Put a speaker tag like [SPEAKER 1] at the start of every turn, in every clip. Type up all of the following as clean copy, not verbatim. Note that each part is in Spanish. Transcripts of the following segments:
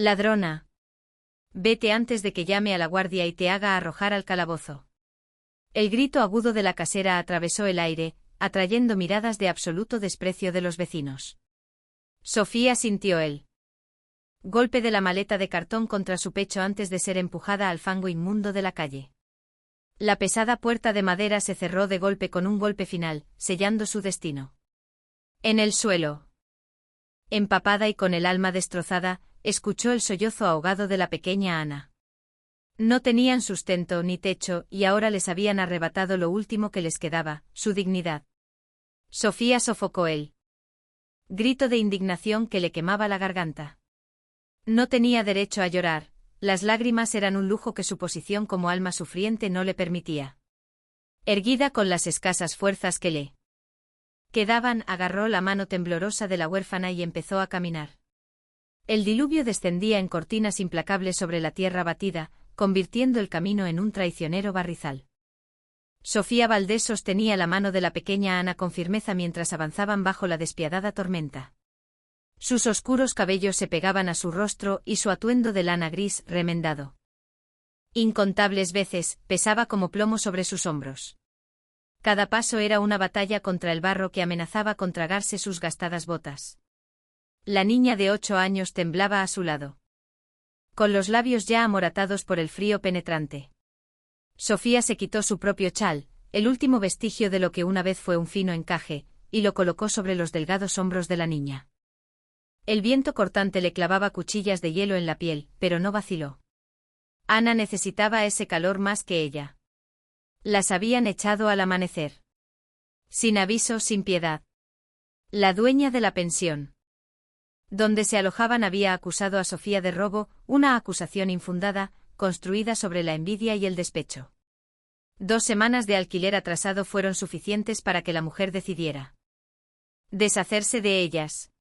[SPEAKER 1] Ladrona. Vete antes de que llame a la guardia y te haga arrojar al calabozo. El grito agudo de la casera atravesó el aire, atrayendo miradas de absoluto desprecio de los vecinos. Sofía sintió el golpe de la maleta de cartón contra su pecho antes de ser empujada al fango inmundo de la calle. La pesada puerta de madera se cerró de golpe con un golpe final, sellando su destino. En el suelo, empapada y con el alma destrozada, escuchó el sollozo ahogado de la pequeña Ana. No tenían sustento ni techo y ahora les habían arrebatado lo último que les quedaba, su dignidad. Sofía sofocó el grito de indignación que le quemaba la garganta. No tenía derecho a llorar, las lágrimas eran un lujo que su posición como alma sufriente no le permitía. Erguida con las escasas fuerzas que le quedaban, agarró la mano temblorosa de la huérfana y empezó a caminar. El diluvio descendía en cortinas implacables sobre la tierra batida, convirtiendo el camino en un traicionero barrizal. Sofía Valdés sostenía la mano de la pequeña Ana con firmeza mientras avanzaban bajo la despiadada tormenta. Sus oscuros cabellos se pegaban a su rostro y su atuendo de lana gris remendado. Incontables veces, pesaba como plomo sobre sus hombros. Cada paso era una batalla contra el barro que amenazaba con tragarse sus gastadas botas. La niña de 8 años temblaba a su lado, con los labios ya amoratados por el frío penetrante. Sofía se quitó su propio chal, el último vestigio de lo que una vez fue un fino encaje, y lo colocó sobre los delgados hombros de la niña. El viento cortante le clavaba cuchillas de hielo en la piel, pero no vaciló. Ana necesitaba ese calor más que ella. Las habían echado al amanecer. Sin aviso, sin piedad. La dueña de la pensión donde se alojaban había acusado a Sofía de robo, una acusación infundada, construida sobre la envidia y el despecho. 2 semanas de alquiler atrasado fueron suficientes para que la mujer decidiera deshacerse de ellas.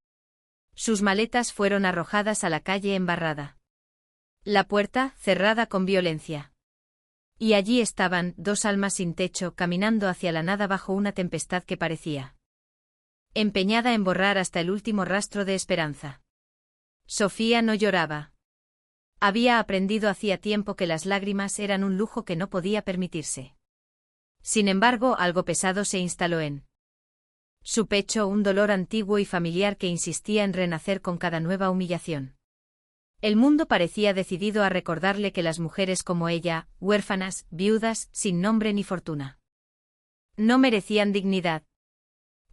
[SPEAKER 1] Sus maletas fueron arrojadas a la calle embarrada. La puerta, cerrada con violencia. Y allí estaban, 2 almas sin techo, caminando hacia la nada bajo una tempestad que parecía empeñada en borrar hasta el último rastro de esperanza. Sofía no lloraba. Había aprendido hacía tiempo que las lágrimas eran un lujo que no podía permitirse. Sin embargo, algo pesado se instaló en su pecho, un dolor antiguo y familiar que insistía en renacer con cada nueva humillación. El mundo parecía decidido a recordarle que las mujeres como ella, huérfanas, viudas, sin nombre ni fortuna, no merecían dignidad.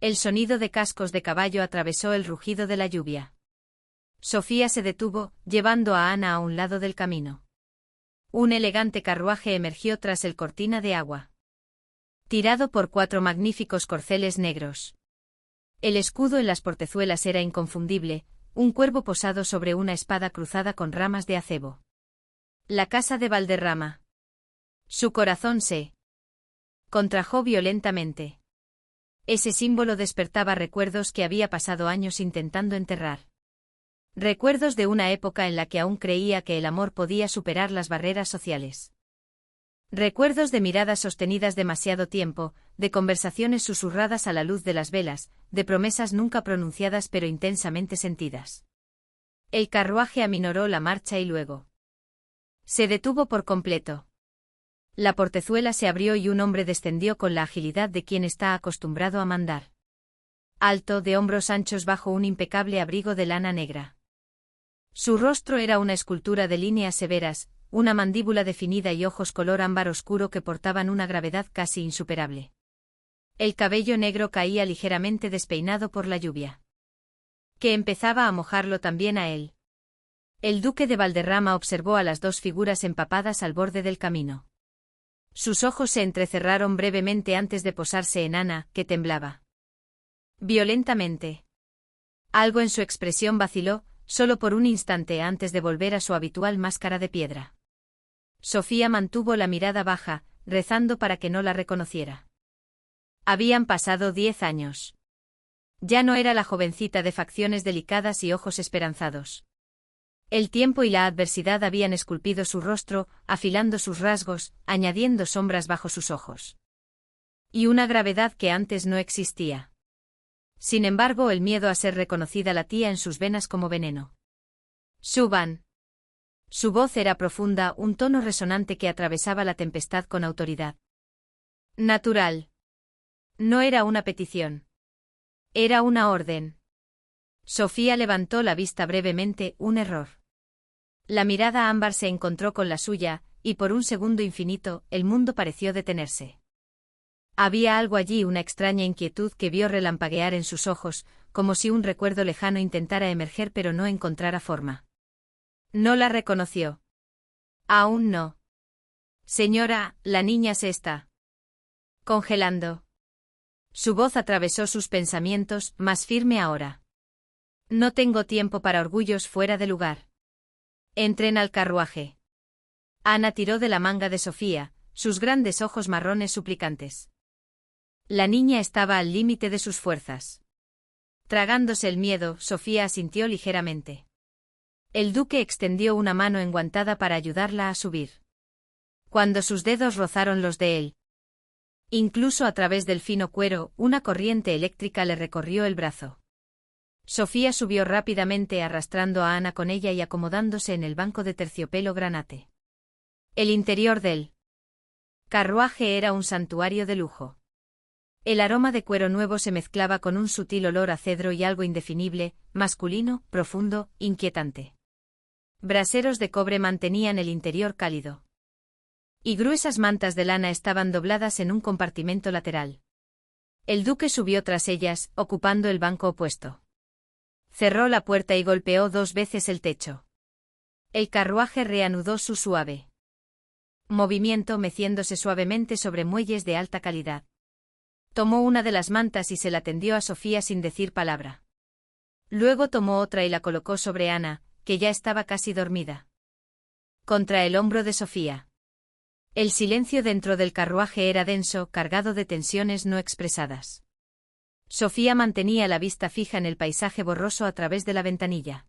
[SPEAKER 1] El sonido de cascos de caballo atravesó el rugido de la lluvia. Sofía se detuvo, llevando a Ana a un lado del camino. Un elegante carruaje emergió tras el cortina de agua, tirado por 4 magníficos corceles negros. El escudo en las portezuelas era inconfundible, un cuervo posado sobre una espada cruzada con ramas de acebo. La casa de Valderrama. Su corazón se contrajo violentamente. Ese símbolo despertaba recuerdos que había pasado años intentando enterrar. Recuerdos de una época en la que aún creía que el amor podía superar las barreras sociales. Recuerdos de miradas sostenidas demasiado tiempo, de conversaciones susurradas a la luz de las velas, de promesas nunca pronunciadas pero intensamente sentidas. El carruaje aminoró la marcha y luego se detuvo por completo. La portezuela se abrió y un hombre descendió con la agilidad de quien está acostumbrado a mandar. Alto, de hombros anchos bajo un impecable abrigo de lana negra. Su rostro era una escultura de líneas severas, una mandíbula definida y ojos color ámbar oscuro que portaban una gravedad casi insuperable. El cabello negro caía ligeramente despeinado por la lluvia, que empezaba a mojarlo también a él. El duque de Valderrama observó a las 2 figuras empapadas al borde del camino. Sus ojos se entrecerraron brevemente antes de posarse en Ana, que temblaba violentamente. Algo en su expresión vaciló, solo por un instante antes de volver a su habitual máscara de piedra. Sofía mantuvo la mirada baja, rezando para que no la reconociera. Habían pasado 10 años. Ya no era la jovencita de facciones delicadas y ojos esperanzados. El tiempo y la adversidad habían esculpido su rostro, afilando sus rasgos, añadiendo sombras bajo sus ojos. Y una gravedad que antes no existía. Sin embargo, el miedo a ser reconocida latía en sus venas como veneno. Suban. Su voz era profunda, un tono resonante que atravesaba la tempestad con autoridad. Natural. No era una petición. Era una orden. Sofía levantó la vista brevemente, un error. La mirada ámbar se encontró con la suya, y por un segundo infinito, el mundo pareció detenerse. Había algo allí, una extraña inquietud que vio relampaguear en sus ojos, como si un recuerdo lejano intentara emerger pero no encontrara forma. No la reconoció. Aún no. Señora, la niña se está congelando. Su voz atravesó sus pensamientos, más firme ahora. No tengo tiempo para orgullos fuera de lugar. Entren al carruaje. Ana tiró de la manga de Sofía, sus grandes ojos marrones suplicantes. La niña estaba al límite de sus fuerzas. Tragándose el miedo, Sofía asintió ligeramente. El duque extendió una mano enguantada para ayudarla a subir. Cuando sus dedos rozaron los de él, incluso a través del fino cuero, una corriente eléctrica le recorrió el brazo. Sofía subió rápidamente arrastrando a Ana con ella y acomodándose en el banco de terciopelo granate. El interior del carruaje era un santuario de lujo. El aroma de cuero nuevo se mezclaba con un sutil olor a cedro y algo indefinible, masculino, profundo, inquietante. Braseros de cobre mantenían el interior cálido. Y gruesas mantas de lana estaban dobladas en un compartimento lateral. El duque subió tras ellas, ocupando el banco opuesto. Cerró la puerta y golpeó 2 veces el techo. El carruaje reanudó su suave movimiento, meciéndose suavemente sobre muelles de alta calidad. Tomó una de las mantas y se la tendió a Sofía sin decir palabra. Luego tomó otra y la colocó sobre Ana, que ya estaba casi dormida. Contra el hombro de Sofía. El silencio dentro del carruaje era denso, cargado de tensiones no expresadas. Sofía mantenía la vista fija en el paisaje borroso a través de la ventanilla.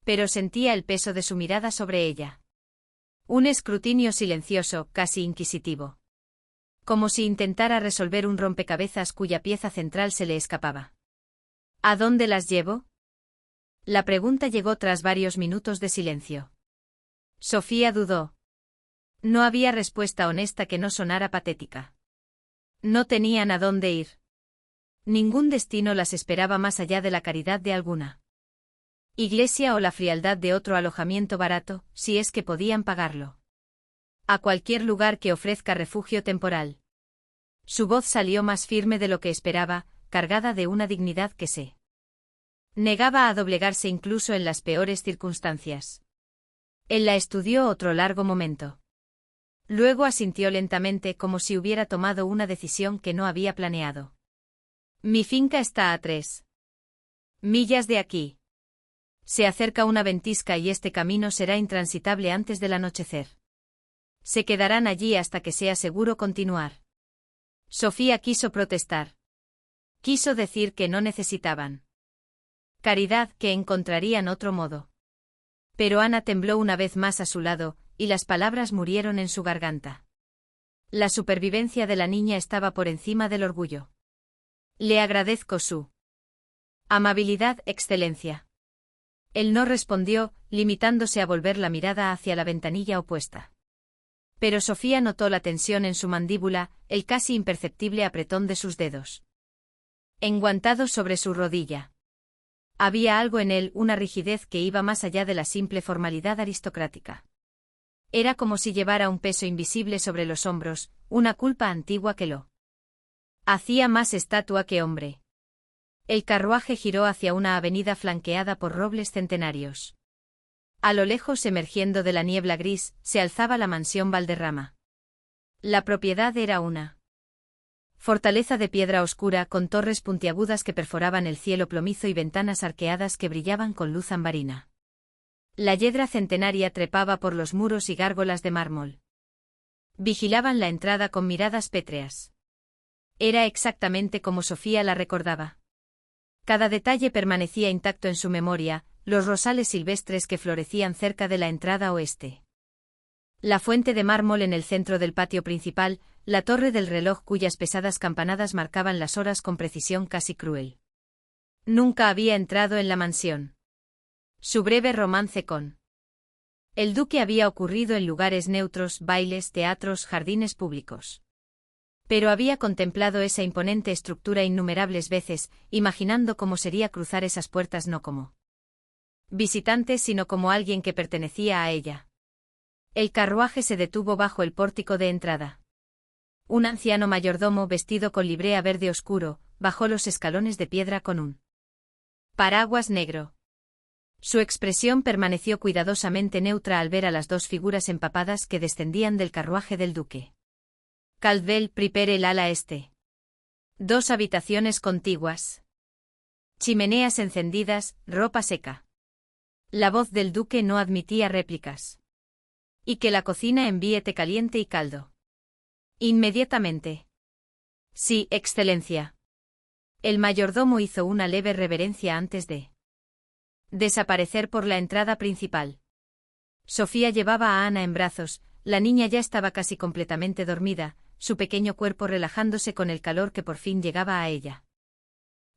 [SPEAKER 1] Pero sentía el peso de su mirada sobre ella. Un escrutinio silencioso, casi inquisitivo. Como si intentara resolver un rompecabezas cuya pieza central se le escapaba. ¿A dónde las llevo? La pregunta llegó tras varios minutos de silencio. Sofía dudó. No había respuesta honesta que no sonara patética. No tenían a dónde ir. Ningún destino las esperaba más allá de la caridad de alguna iglesia o la frialdad de otro alojamiento barato, si es que podían pagarlo. A cualquier lugar que ofrezca refugio temporal. Su voz salió más firme de lo que esperaba, cargada de una dignidad que se negaba a doblegarse incluso en las peores circunstancias. Él la estudió otro largo momento. Luego asintió lentamente como si hubiera tomado una decisión que no había planeado. Mi finca está a 3 millas de aquí. Se acerca una ventisca y este camino será intransitable antes del anochecer. Se quedarán allí hasta que sea seguro continuar. Sofía quiso protestar. Quiso decir que no necesitaban caridad, que encontrarían otro modo. Pero Ana tembló una vez más a su lado, y las palabras murieron en su garganta. La supervivencia de la niña estaba por encima del orgullo. Le agradezco su amabilidad, excelencia. Él no respondió, limitándose a volver la mirada hacia la ventanilla opuesta. Pero Sofía notó la tensión en su mandíbula, el casi imperceptible apretón de sus dedos enguantados sobre su rodilla. Había algo en él, una rigidez que iba más allá de la simple formalidad aristocrática. Era como si llevara un peso invisible sobre los hombros, una culpa antigua que lo hacía más estatua que hombre. El carruaje giró hacia una avenida flanqueada por robles centenarios. A lo lejos, emergiendo de la niebla gris, se alzaba la mansión Valderrama. La propiedad era una fortaleza de piedra oscura con torres puntiagudas que perforaban el cielo plomizo y ventanas arqueadas que brillaban con luz ambarina. La yedra centenaria trepaba por los muros y gárgolas de mármol. Vigilaban la entrada con miradas pétreas. Era exactamente como Sofía la recordaba. Cada detalle permanecía intacto en su memoria, los rosales silvestres que florecían cerca de la entrada oeste. La fuente de mármol en el centro del patio principal, la torre del reloj cuyas pesadas campanadas marcaban las horas con precisión casi cruel. Nunca había entrado en la mansión. Su breve romance con El duque había ocurrido en lugares neutros, bailes, teatros, jardines públicos. Pero había contemplado esa imponente estructura innumerables veces, imaginando cómo sería cruzar esas puertas no como visitante sino como alguien que pertenecía a ella. El carruaje se detuvo bajo el pórtico de entrada. Un anciano mayordomo vestido con librea verde oscuro, bajó los escalones de piedra con un paraguas negro. Su expresión permaneció cuidadosamente neutra al ver a las dos figuras empapadas que descendían del carruaje del duque. Caldwell prepare el ala este. 2 habitaciones contiguas. Chimeneas encendidas, ropa seca. La voz del duque no admitía réplicas. Y que la cocina envíe té caliente y caldo. Inmediatamente. Sí, excelencia. El mayordomo hizo una leve reverencia antes de desaparecer por la entrada principal. Sofía llevaba a Ana en brazos, la niña ya estaba casi completamente dormida, su pequeño cuerpo relajándose con el calor que por fin llegaba a ella.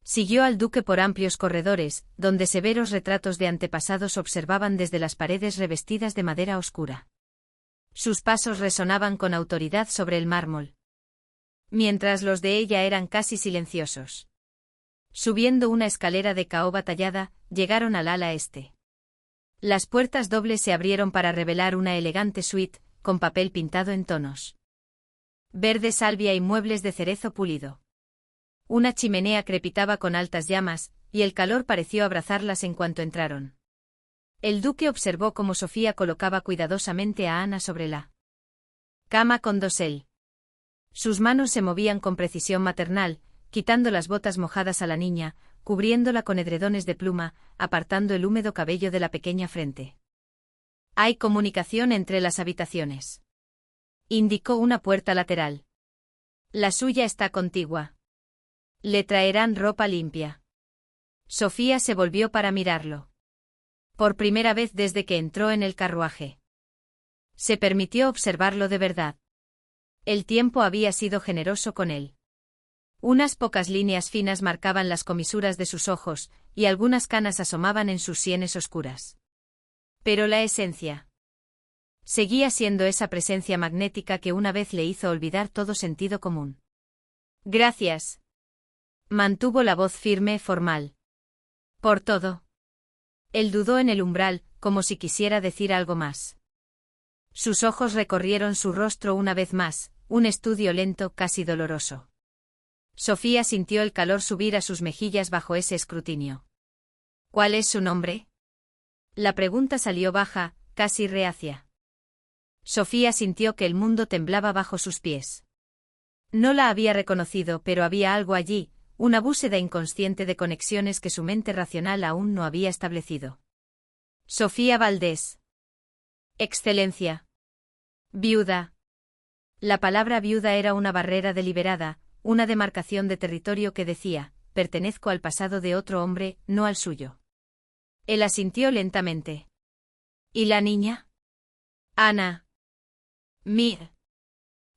[SPEAKER 1] Siguió al duque por amplios corredores, donde severos retratos de antepasados observaban desde las paredes revestidas de madera oscura. Sus pasos resonaban con autoridad sobre el mármol, mientras los de ella eran casi silenciosos. Subiendo una escalera de caoba tallada, llegaron al ala este. Las puertas dobles se abrieron para revelar una elegante suite, con papel pintado en tonos verde salvia y muebles de cerezo pulido. Una chimenea crepitaba con altas llamas, y el calor pareció abrazarlas en cuanto entraron. El duque observó cómo Sofía colocaba cuidadosamente a Ana sobre la cama con dosel. Sus manos se movían con precisión maternal, quitando las botas mojadas a la niña, cubriéndola con edredones de pluma, apartando el húmedo cabello de la pequeña frente. Hay comunicación entre las habitaciones. Indicó una puerta lateral. La suya está contigua. Le traerán ropa limpia. Sofía se volvió para mirarlo. Por primera vez desde que entró en el carruaje. Se permitió observarlo de verdad. El tiempo había sido generoso con él. Unas pocas líneas finas marcaban las comisuras de sus ojos, y algunas canas asomaban en sus sienes oscuras. Pero la esencia seguía siendo esa presencia magnética que una vez le hizo olvidar todo sentido común. Gracias. Mantuvo la voz firme, formal. Por todo. Él dudó en el umbral, como si quisiera decir algo más. Sus ojos recorrieron su rostro una vez más, un estudio lento, casi doloroso. Sofía sintió el calor subir a sus mejillas bajo ese escrutinio. ¿Cuál es su nombre? La pregunta salió baja, casi reacia. Sofía sintió que el mundo temblaba bajo sus pies. No la había reconocido, pero había algo allí, una búsqueda inconsciente de conexiones que su mente racional aún no había establecido. Sofía Valdés. Excelencia. Viuda. La palabra viuda era una barrera deliberada, una demarcación de territorio que decía, pertenezco al pasado de otro hombre, no al suyo. Él asintió lentamente. ¿Y la niña? Ana. Mir.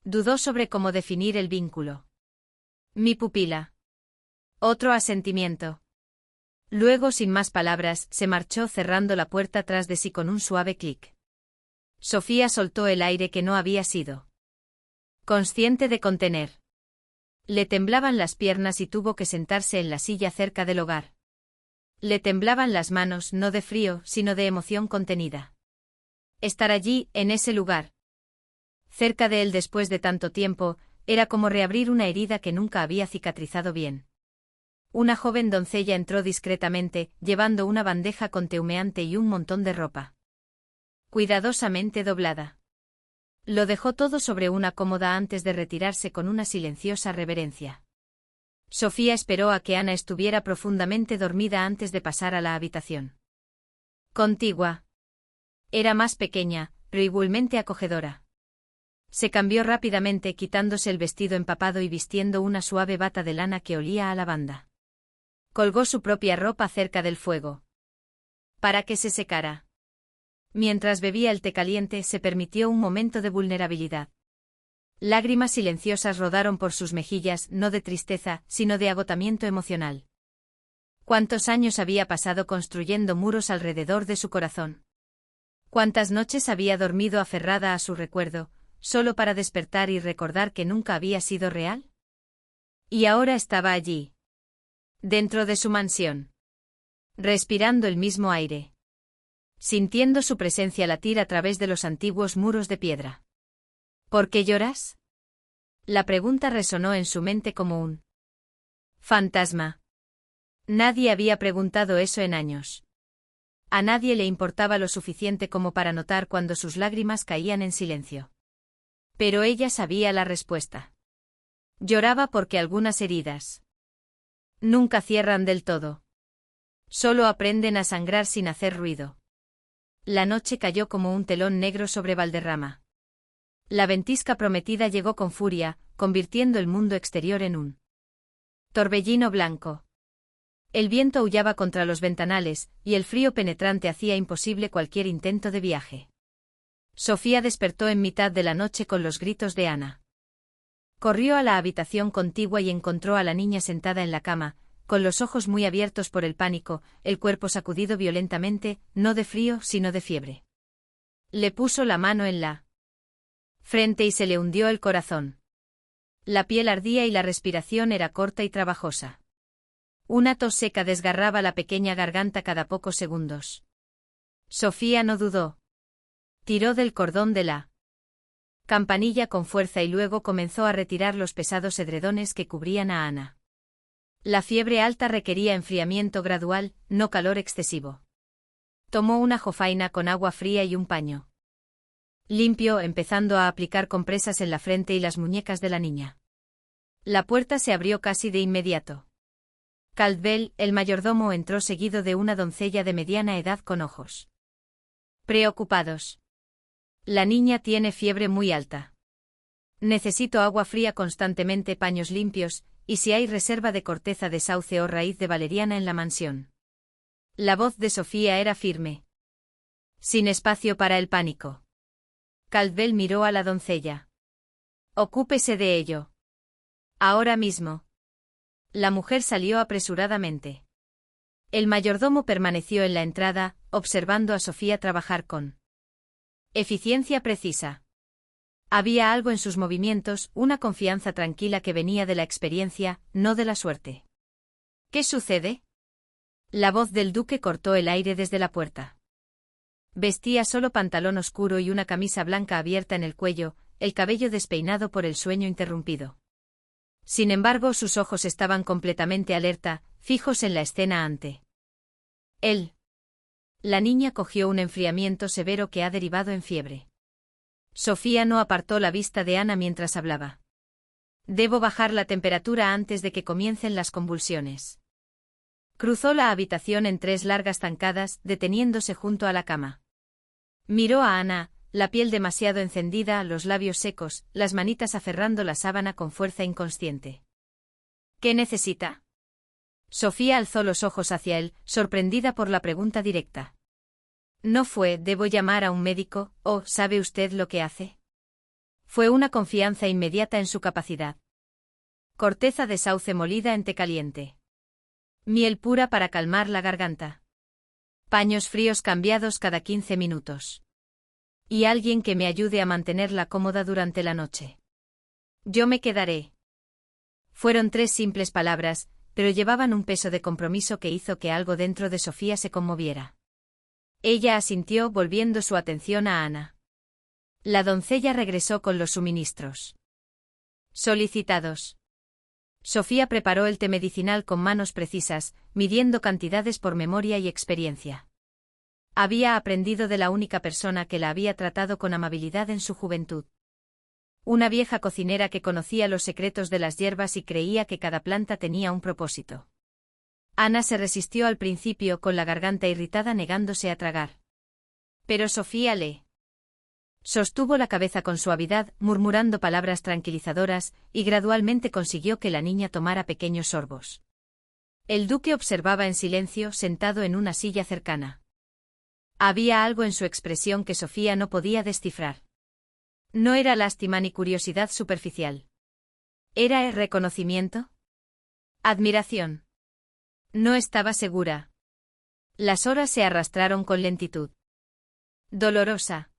[SPEAKER 1] Dudó sobre cómo definir el vínculo. Mi pupila. Otro asentimiento. Luego, sin más palabras, se marchó cerrando la puerta tras de sí con un suave clic. Sofía soltó el aire que no había sido consciente de contener. Le temblaban las piernas y tuvo que sentarse en la silla cerca del hogar. Le temblaban las manos no de frío, sino de emoción contenida. Estar allí, en ese lugar, cerca de él después de tanto tiempo, era como reabrir una herida que nunca había cicatrizado bien. Una joven doncella entró discretamente, llevando una bandeja con té humeante y un montón de ropa cuidadosamente doblada. Lo dejó todo sobre una cómoda antes de retirarse con una silenciosa reverencia. Sofía esperó a que Ana estuviera profundamente dormida antes de pasar a la habitación contigua. Era más pequeña, pero igualmente acogedora. Se cambió rápidamente quitándose el vestido empapado y vistiendo una suave bata de lana que olía a lavanda. Colgó su propia ropa cerca del fuego para que se secara. Mientras bebía el té caliente se permitió un momento de vulnerabilidad. Lágrimas silenciosas rodaron por sus mejillas, no de tristeza, sino de agotamiento emocional. ¿Cuántos años había pasado construyendo muros alrededor de su corazón? Cuántas noches había dormido aferrada a su recuerdo, solo para despertar y recordar que nunca había sido real. Y ahora estaba allí, dentro de su mansión, respirando el mismo aire, sintiendo su presencia latir a través de los antiguos muros de piedra. ¿Por qué lloras? La pregunta resonó en su mente como un fantasma. Nadie había preguntado eso en años. A nadie le importaba lo suficiente como para notar cuando sus lágrimas caían en silencio. Pero ella sabía la respuesta. Lloraba porque algunas heridas nunca cierran del todo. Solo aprenden a sangrar sin hacer ruido. La noche cayó como un telón negro sobre Valderrama. La ventisca prometida llegó con furia, convirtiendo el mundo exterior en un torbellino blanco. El viento aullaba contra los ventanales, y el frío penetrante hacía imposible cualquier intento de viaje. Sofía despertó en mitad de la noche con los gritos de Ana. Corrió a la habitación contigua y encontró a la niña sentada en la cama, con los ojos muy abiertos por el pánico, el cuerpo sacudido violentamente, no de frío, sino de fiebre. Le puso la mano en la frente y se le hundió el corazón. La piel ardía y la respiración era corta y trabajosa. Una tos seca desgarraba la pequeña garganta cada pocos segundos. Sofía no dudó. Tiró del cordón de la campanilla con fuerza y luego comenzó a retirar los pesados edredones que cubrían a Ana. La fiebre alta requería enfriamiento gradual, no calor excesivo. Tomó una jofaina con agua fría y un paño limpio, empezando a aplicar compresas en la frente y las muñecas de la niña. La puerta se abrió casi de inmediato. Caldwell, el mayordomo, entró seguido de una doncella de mediana edad con ojos preocupados. La niña tiene fiebre muy alta. Necesito agua fría constantemente, paños limpios, y si hay reserva de corteza de sauce o raíz de valeriana en la mansión. La voz de Sofía era firme, sin espacio para el pánico. Caldwell miró a la doncella. Ocúpese de ello. Ahora mismo. La mujer salió apresuradamente. El mayordomo permaneció en la entrada, observando a Sofía trabajar con eficiencia precisa. Había algo en sus movimientos, una confianza tranquila que venía de la experiencia, no de la suerte. ¿Qué sucede? La voz del duque cortó el aire desde la puerta. Vestía solo pantalón oscuro y una camisa blanca abierta en el cuello, el cabello despeinado por el sueño interrumpido. Sin embargo, sus ojos estaban completamente alerta, fijos en la escena ante él. La niña cogió un enfriamiento severo que ha derivado en fiebre. Sofía no apartó la vista de Ana mientras hablaba. Debo bajar la temperatura antes de que comiencen las convulsiones. Cruzó la habitación en 3 largas zancadas, deteniéndose junto a la cama. Miró a Ana, la piel demasiado encendida, los labios secos, las manitas aferrando la sábana con fuerza inconsciente. ¿Qué necesita? Sofía alzó los ojos hacia él, sorprendida por la pregunta directa. No fue, ¿debo llamar a un médico, o ¿sabe usted lo que hace? Fue una confianza inmediata en su capacidad. Corteza de sauce molida en té caliente. Miel pura para calmar la garganta. Paños fríos cambiados cada 15 minutos. Y alguien que me ayude a mantenerla cómoda durante la noche. Yo me quedaré. Fueron 3 simples palabras, pero llevaban un peso de compromiso que hizo que algo dentro de Sofía se conmoviera. Ella asintió, volviendo su atención a Ana. La doncella regresó con los suministros solicitados. Sofía preparó el té medicinal con manos precisas, midiendo cantidades por memoria y experiencia. Había aprendido de la única persona que la había tratado con amabilidad en su juventud. Una vieja cocinera que conocía los secretos de las hierbas y creía que cada planta tenía un propósito. Ana se resistió al principio con la garganta irritada, negándose a tragar. Pero Sofía le sostuvo la cabeza con suavidad, murmurando palabras tranquilizadoras, y gradualmente consiguió que la niña tomara pequeños sorbos. El duque observaba en silencio, sentado en una silla cercana. Había algo en su expresión que Sofía no podía descifrar. No era lástima ni curiosidad superficial. ¿Era el reconocimiento? ¿Admiración? No estaba segura. Las horas se arrastraron con lentitud. Dolorosa.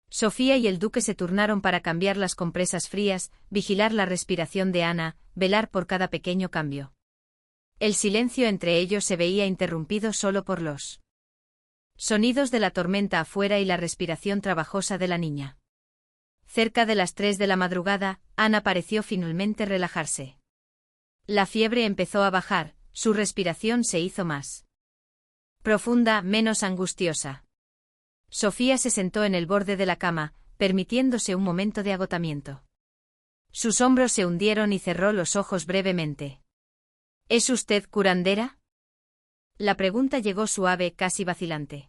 [SPEAKER 1] Sofía y el duque se turnaron para cambiar las compresas frías, vigilar la respiración de Ana, velar por cada pequeño cambio. El silencio entre ellos se veía interrumpido solo por los sonidos de la tormenta afuera y la respiración trabajosa de la niña. Cerca de las 3 de la madrugada, Ana pareció finalmente relajarse. La fiebre empezó a bajar, su respiración se hizo más profunda, menos angustiosa. Sofía se sentó en el borde de la cama, permitiéndose un momento de agotamiento. Sus hombros se hundieron y cerró los ojos brevemente. ¿Es usted curandera? La pregunta llegó suave, casi vacilante.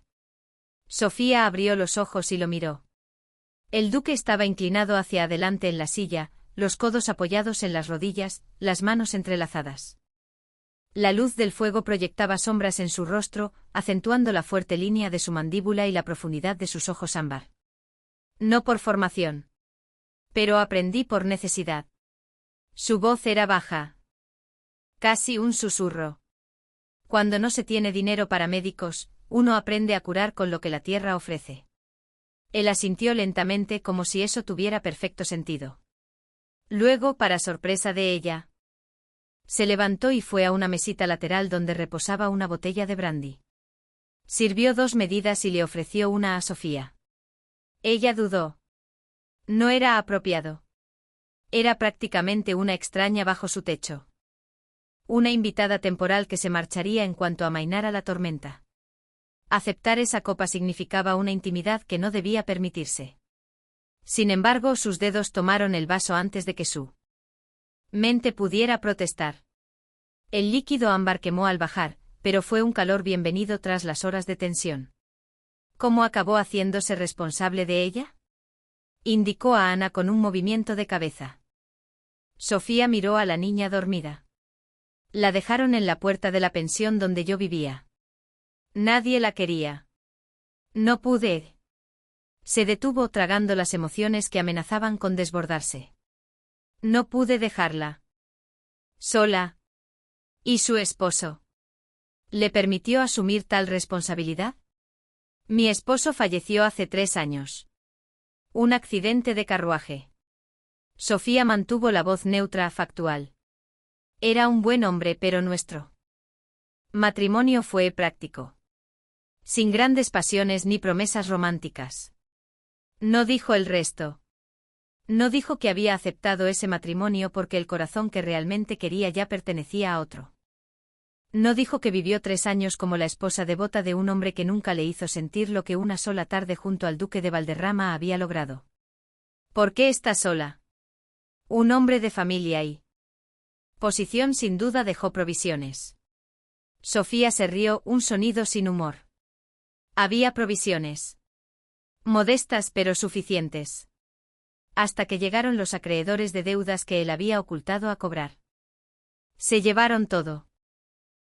[SPEAKER 1] Sofía abrió los ojos y lo miró. El duque estaba inclinado hacia adelante en la silla, los codos apoyados en las rodillas, las manos entrelazadas. La luz del fuego proyectaba sombras en su rostro, acentuando la fuerte línea de su mandíbula y la profundidad de sus ojos ámbar. No por formación. Pero aprendí por necesidad. Su voz era baja. Casi un susurro. Cuando no se tiene dinero para médicos, uno aprende a curar con lo que la tierra ofrece. Él asintió lentamente como si eso tuviera perfecto sentido. Luego, para sorpresa de ella, se levantó y fue a una mesita lateral donde reposaba una botella de brandy. Sirvió 2 medidas y le ofreció una a Sofía. Ella dudó. No era apropiado. Era prácticamente una extraña bajo su techo. Una invitada temporal que se marcharía en cuanto amainara la tormenta. Aceptar esa copa significaba una intimidad que no debía permitirse. Sin embargo, sus dedos tomaron el vaso antes de que su mente pudiera protestar. El líquido ámbar quemó al bajar, pero fue un calor bienvenido tras las horas de tensión. ¿Cómo acabó haciéndose responsable de ella? Indicó a Ana con un movimiento de cabeza. Sofía miró a la niña dormida. La dejaron en la puerta de la pensión donde yo vivía. Nadie la quería. No pude. Se detuvo tragando las emociones que amenazaban con desbordarse. No pude dejarla sola. ¿Y su esposo? ¿Le permitió asumir tal responsabilidad? Mi esposo falleció hace 3 años. Un accidente de carruaje. Sofía mantuvo la voz neutra, factual. Era un buen hombre, pero nuestro matrimonio fue práctico. Sin grandes pasiones ni promesas románticas. No dijo el resto. No dijo que había aceptado ese matrimonio porque el corazón que realmente quería ya pertenecía a otro. No dijo que vivió 3 años como la esposa devota de un hombre que nunca le hizo sentir lo que una sola tarde junto al duque de Valderrama había logrado. ¿Por qué está sola? Un hombre de familia y posición sin duda dejó provisiones. Sofía se rió, un sonido sin humor. Había provisiones. Modestas pero suficientes. Hasta que llegaron los acreedores de deudas que él había ocultado a cobrar. Se llevaron todo.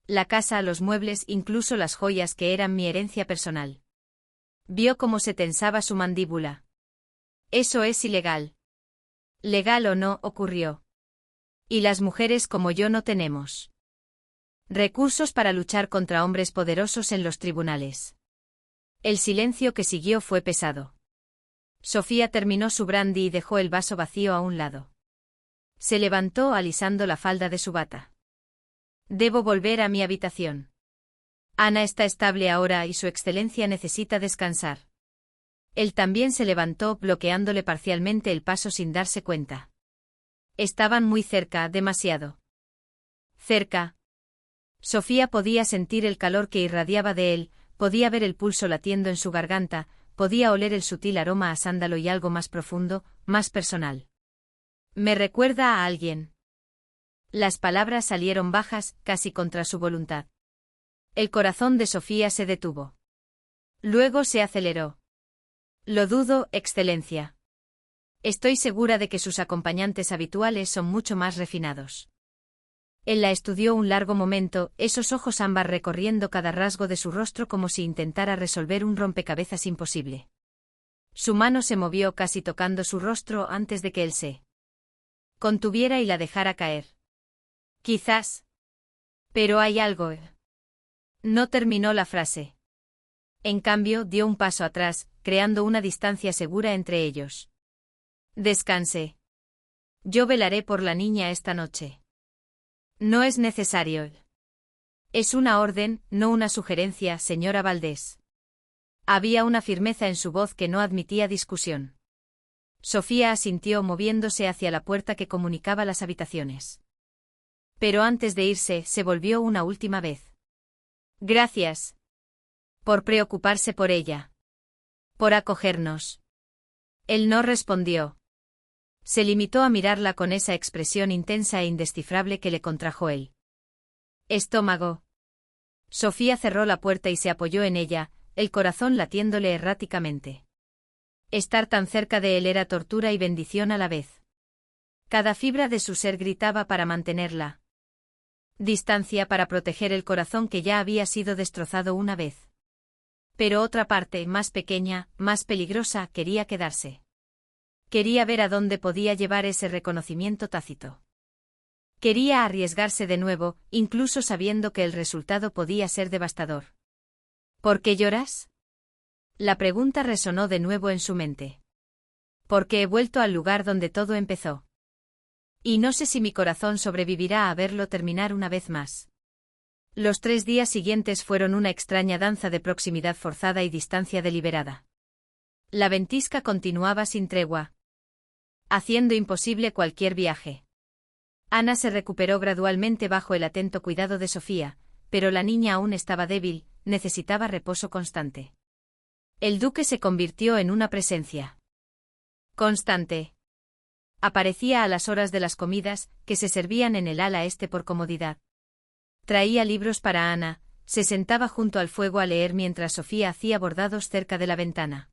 [SPEAKER 1] La casa, los muebles, incluso las joyas que eran mi herencia personal. Vio cómo se tensaba su mandíbula. Eso es ilegal. Legal o no, ocurrió. Y las mujeres como yo no tenemos recursos para luchar contra hombres poderosos en los tribunales. El silencio que siguió fue pesado. Sofía terminó su brandy y dejó el vaso vacío a un lado. Se levantó alisando la falda de su bata. Debo volver a mi habitación. Ana está estable ahora y su excelencia necesita descansar. Él también se levantó, bloqueándole parcialmente el paso sin darse cuenta. Estaban muy cerca, demasiado cerca. Sofía podía sentir el calor que irradiaba de él, podía ver el pulso latiendo en su garganta, podía oler el sutil aroma a sándalo y algo más profundo, más personal. Me recuerda a alguien. Las palabras salieron bajas, casi contra su voluntad. El corazón de Sofía se detuvo. Luego se aceleró. Lo dudo, excelencia. Estoy segura de que sus acompañantes habituales son mucho más refinados. Él la estudió un largo momento, esos ojos ámbar recorriendo cada rasgo de su rostro como si intentara resolver un rompecabezas imposible. Su mano se movió casi tocando su rostro antes de que él se contuviera y la dejara caer. Quizás. Pero hay algo. No terminó la frase. En cambio, dio un paso atrás, creando una distancia segura entre ellos. Descanse. Yo velaré por la niña esta noche. No es necesario. Es una orden, no una sugerencia, señora Valdés. Había una firmeza en su voz que no admitía discusión. Sofía asintió moviéndose hacia la puerta que comunicaba las habitaciones. Pero antes de irse, se volvió una última vez. Gracias. Por preocuparse por ella. Por acogernos. Él no respondió. Se limitó a mirarla con esa expresión intensa e indescifrable que le contrajo el estómago. Sofía cerró la puerta y se apoyó en ella, el corazón latiéndole erráticamente. Estar tan cerca de él era tortura y bendición a la vez. Cada fibra de su ser gritaba para mantenerla. Distancia para proteger el corazón que ya había sido destrozado una vez. Pero otra parte, más pequeña, más peligrosa, quería quedarse. Quería ver a dónde podía llevar ese reconocimiento tácito. Quería arriesgarse de nuevo, incluso sabiendo que el resultado podía ser devastador. ¿Por qué lloras? La pregunta resonó de nuevo en su mente. Porque he vuelto al lugar donde todo empezó. Y no sé si mi corazón sobrevivirá a verlo terminar una vez más. Los 3 días siguientes fueron una extraña danza de proximidad forzada y distancia deliberada. La ventisca continuaba sin tregua, haciendo imposible cualquier viaje. Ana se recuperó gradualmente bajo el atento cuidado de Sofía, pero la niña aún estaba débil, necesitaba reposo constante. El duque se convirtió en una presencia constante. Aparecía a las horas de las comidas, que se servían en el ala este por comodidad. Traía libros para Ana, se sentaba junto al fuego a leer mientras Sofía hacía bordados cerca de la ventana.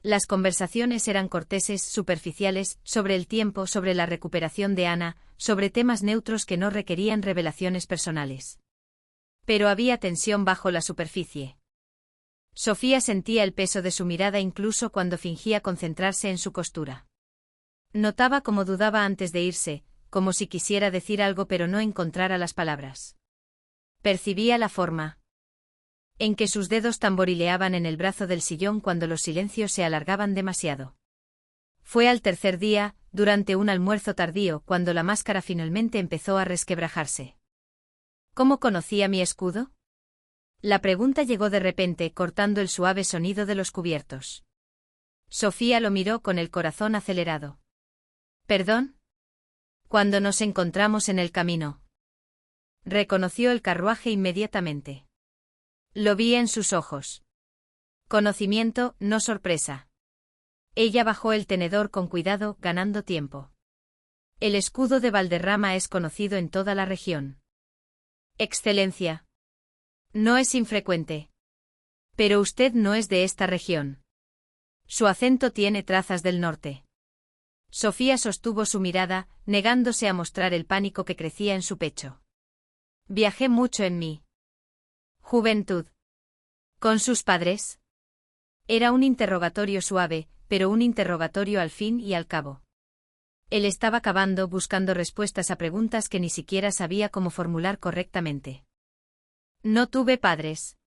[SPEAKER 1] Las conversaciones eran corteses, superficiales, sobre el tiempo, sobre la recuperación de Ana, sobre temas neutros que no requerían revelaciones personales. Pero había tensión bajo la superficie. Sofía sentía el peso de su mirada incluso cuando fingía concentrarse en su costura. Notaba cómo dudaba antes de irse, como si quisiera decir algo pero no encontrara las palabras. Percibía la forma en que sus dedos tamborileaban en el brazo del sillón cuando los silencios se alargaban demasiado. Fue al tercer día, durante un almuerzo tardío, cuando la máscara finalmente empezó a resquebrajarse. ¿Cómo conocía mi escudo? La pregunta llegó de repente, cortando el suave sonido de los cubiertos. Sofía lo miró con el corazón acelerado. ¿Perdón? Cuando nos encontramos en el camino. Reconoció el carruaje inmediatamente. Lo vi en sus ojos. Conocimiento, no sorpresa. Ella bajó el tenedor con cuidado, ganando tiempo. El escudo de Valderrama es conocido en toda la región. Excelencia. No es infrecuente. Pero usted no es de esta región. Su acento tiene trazas del norte. Sofía sostuvo su mirada, negándose a mostrar el pánico que crecía en su pecho. Viajé mucho en mi juventud. ¿Con sus padres? Era un interrogatorio suave, pero un interrogatorio al fin y al cabo. Él estaba cavando, buscando respuestas a preguntas que ni siquiera sabía cómo formular correctamente. No tuve padres.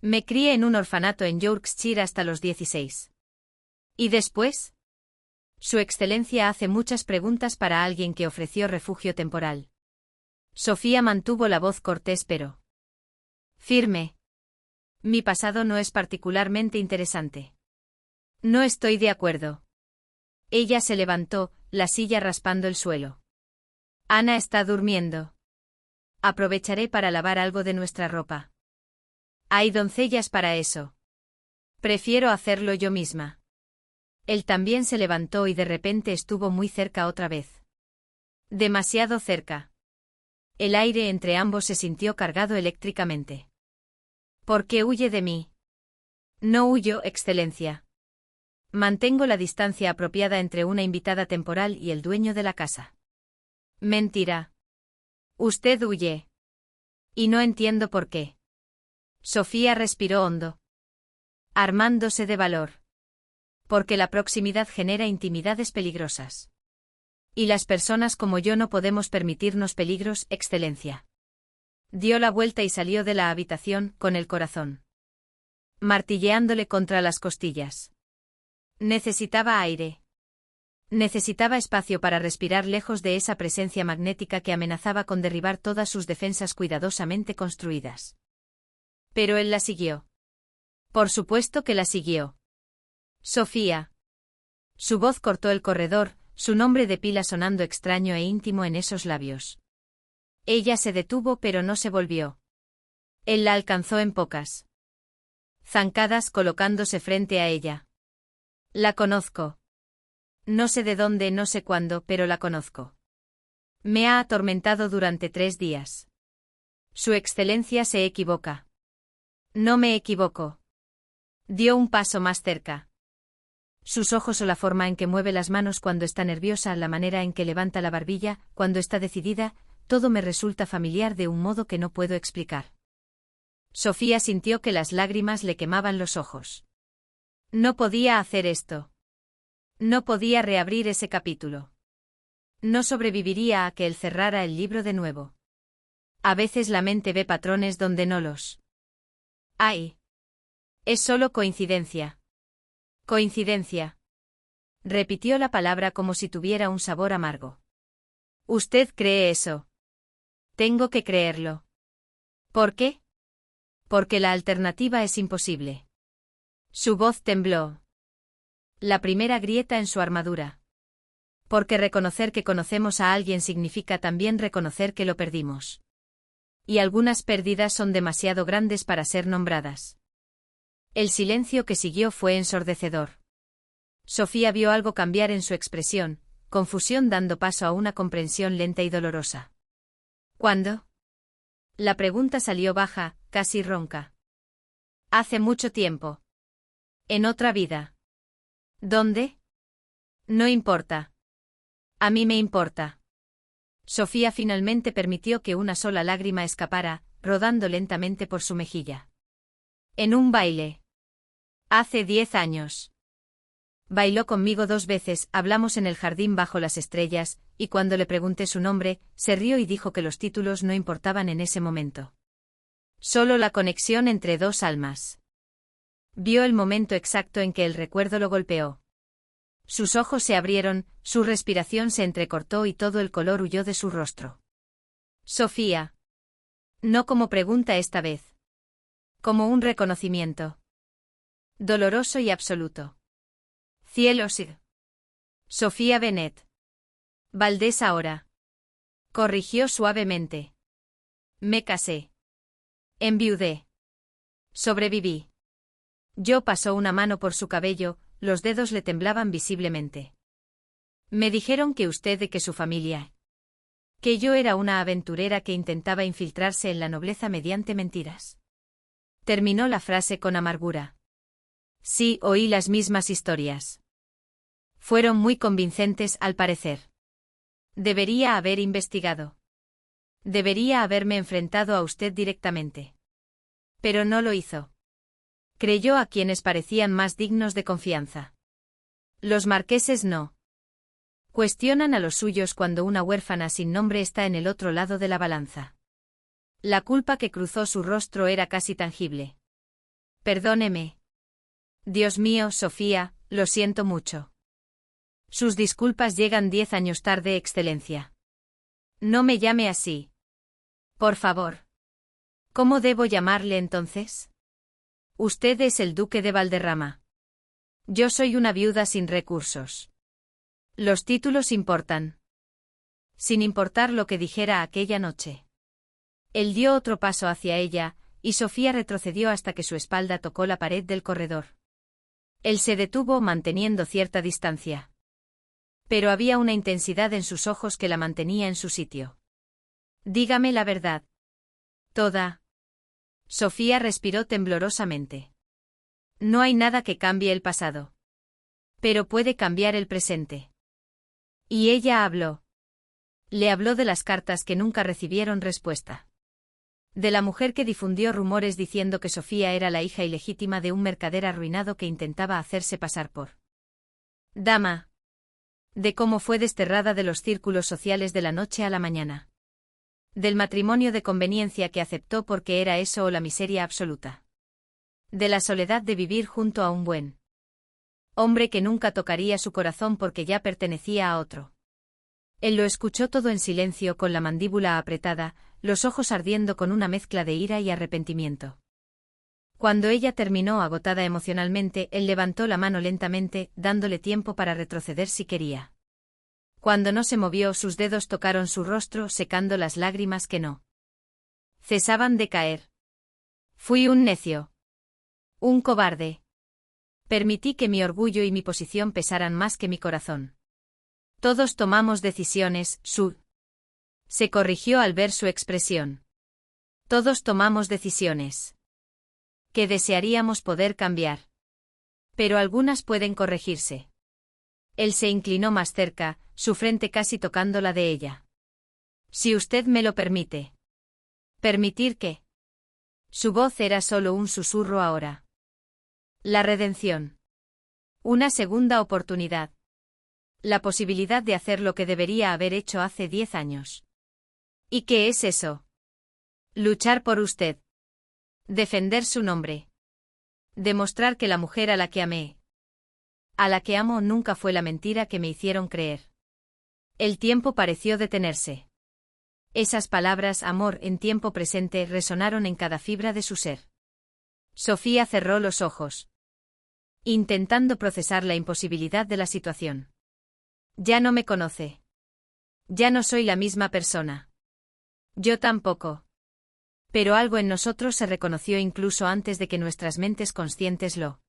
[SPEAKER 1] Me crié en un orfanato en Yorkshire hasta los 16. ¿Y después? Su Excelencia hace muchas preguntas para alguien que ofreció refugio temporal. Sofía mantuvo la voz cortés pero firme. Mi pasado no es particularmente interesante. No estoy de acuerdo. Ella se levantó, la silla raspando el suelo. Ana está durmiendo. Aprovecharé para lavar algo de nuestra ropa. Hay doncellas para eso. Prefiero hacerlo yo misma. Él también se levantó y de repente estuvo muy cerca otra vez. Demasiado cerca. El aire entre ambos se sintió cargado eléctricamente. ¿Por qué huye de mí? No huyo, Excelencia. Mantengo la distancia apropiada entre una invitada temporal y el dueño de la casa. Mentira. Usted huye. Y no entiendo por qué. Sofía respiró hondo, armándose de valor. Porque la proximidad genera intimidades peligrosas. Y las personas como yo no podemos permitirnos peligros, Excelencia. Dio la vuelta y salió de la habitación, con el corazón martilleándole contra las costillas. Necesitaba aire. Necesitaba espacio para respirar lejos de esa presencia magnética que amenazaba con derribar todas sus defensas cuidadosamente construidas. Pero él la siguió. Por supuesto que la siguió. Sofía. Su voz cortó el corredor, su nombre de pila sonando extraño e íntimo en esos labios. Ella se detuvo pero no se volvió. Él la alcanzó en pocas zancadas colocándose frente a ella. La conozco. No sé de dónde, no sé cuándo, pero la conozco. Me ha atormentado durante 3 días. Su Excelencia se equivoca. No me equivoco. Dio un paso más cerca. Sus ojos o la forma en que mueve las manos cuando está nerviosa, la manera en que levanta la barbilla, cuando está decidida, todo me resulta familiar de un modo que no puedo explicar. Sofía sintió que las lágrimas le quemaban los ojos. No podía hacer esto. No podía reabrir ese capítulo. No sobreviviría a que él cerrara el libro de nuevo. A veces la mente ve patrones donde no los hay. Es solo coincidencia. Coincidencia. Repitió la palabra como si tuviera un sabor amargo. ¿Usted cree eso? Tengo que creerlo. ¿Por qué? Porque la alternativa es imposible. Su voz tembló. La primera grieta en su armadura. Porque reconocer que conocemos a alguien significa también reconocer que lo perdimos. Y algunas pérdidas son demasiado grandes para ser nombradas. El silencio que siguió fue ensordecedor. Sofía vio algo cambiar en su expresión, confusión dando paso a una comprensión lenta y dolorosa. ¿Cuándo? La pregunta salió baja, casi ronca. Hace mucho tiempo. En otra vida. ¿Dónde? No importa. A mí me importa. Sofía finalmente permitió que una sola lágrima escapara, rodando lentamente por su mejilla. En un baile. Hace 10 años. Bailó conmigo 2 veces, hablamos en el jardín bajo las estrellas, y cuando le pregunté su nombre, se rió y dijo que los títulos no importaban en ese momento. Solo la conexión entre 2 almas. Vio el momento exacto en que el recuerdo lo golpeó. Sus ojos se abrieron, su respiración se entrecortó y todo el color huyó de su rostro. Sofía. No como pregunta esta vez. Como un reconocimiento. Doloroso y absoluto. Cielos. Sofía Bennett. Valdés ahora. Corrigió suavemente. Me casé. Enviudé. Sobreviví. Yo pasó una mano por su cabello, los dedos le temblaban visiblemente. Me dijeron que usted y que su familia. Que yo era una aventurera que intentaba infiltrarse en la nobleza mediante mentiras. Terminó la frase con amargura. Sí, oí las mismas historias. Fueron muy convincentes, al parecer. Debería haber investigado. Debería haberme enfrentado a usted directamente. Pero no lo hizo. Creyó a quienes parecían más dignos de confianza. Los marqueses no. Cuestionan a los suyos cuando una huérfana sin nombre está en el otro lado de la balanza. La culpa que cruzó su rostro era casi tangible. Perdóneme. Dios mío, Sofía, lo siento mucho. Sus disculpas llegan 10 años tarde, Excelencia. No me llame así. Por favor. ¿Cómo debo llamarle entonces? Usted es el duque de Valderrama. Yo soy una viuda sin recursos. Los títulos importan. Sin importar lo que dijera aquella noche. Él dio otro paso hacia ella, y Sofía retrocedió hasta que su espalda tocó la pared del corredor. Él se detuvo manteniendo cierta distancia. Pero había una intensidad en sus ojos que la mantenía en su sitio. Dígame la verdad. Toda. Sofía respiró temblorosamente. No hay nada que cambie el pasado. Pero puede cambiar el presente. Y ella habló. Le habló de las cartas que nunca recibieron respuesta. De la mujer que difundió rumores diciendo que Sofía era la hija ilegítima de un mercader arruinado que intentaba hacerse pasar por dama. De cómo fue desterrada de los círculos sociales de la noche a la mañana. Del matrimonio de conveniencia que aceptó porque era eso o la miseria absoluta. De la soledad de vivir junto a un buen hombre que nunca tocaría su corazón porque ya pertenecía a otro. Él lo escuchó todo en silencio con la mandíbula apretada, los ojos ardiendo con una mezcla de ira y arrepentimiento. Cuando ella terminó agotada emocionalmente, él levantó la mano lentamente, dándole tiempo para retroceder si quería. Cuando no se movió, sus dedos tocaron su rostro, secando las lágrimas que no cesaban de caer. Fui un necio. Un cobarde. Permití que mi orgullo y mi posición pesaran más que mi corazón. Todos tomamos decisiones, se corrigió al ver su expresión. Todos tomamos decisiones que desearíamos poder cambiar. Pero algunas pueden corregirse. Él se inclinó más cerca, su frente casi tocando la de ella. Si usted me lo permite. ¿Permitir qué? Su voz era solo un susurro ahora. La redención. Una segunda oportunidad. La posibilidad de hacer lo que debería haber hecho hace 10 años. ¿Y qué es eso? Luchar por usted. Defender su nombre. Demostrar que la mujer a la que amé, a la que amo, nunca fue la mentira que me hicieron creer. El tiempo pareció detenerse. Esas palabras, amor en tiempo presente, resonaron en cada fibra de su ser. Sofía cerró los ojos, intentando procesar la imposibilidad de la situación. Ya no me conoce. Ya no soy la misma persona. Yo tampoco. Pero algo en nosotros se reconoció incluso antes de que nuestras mentes conscientes lo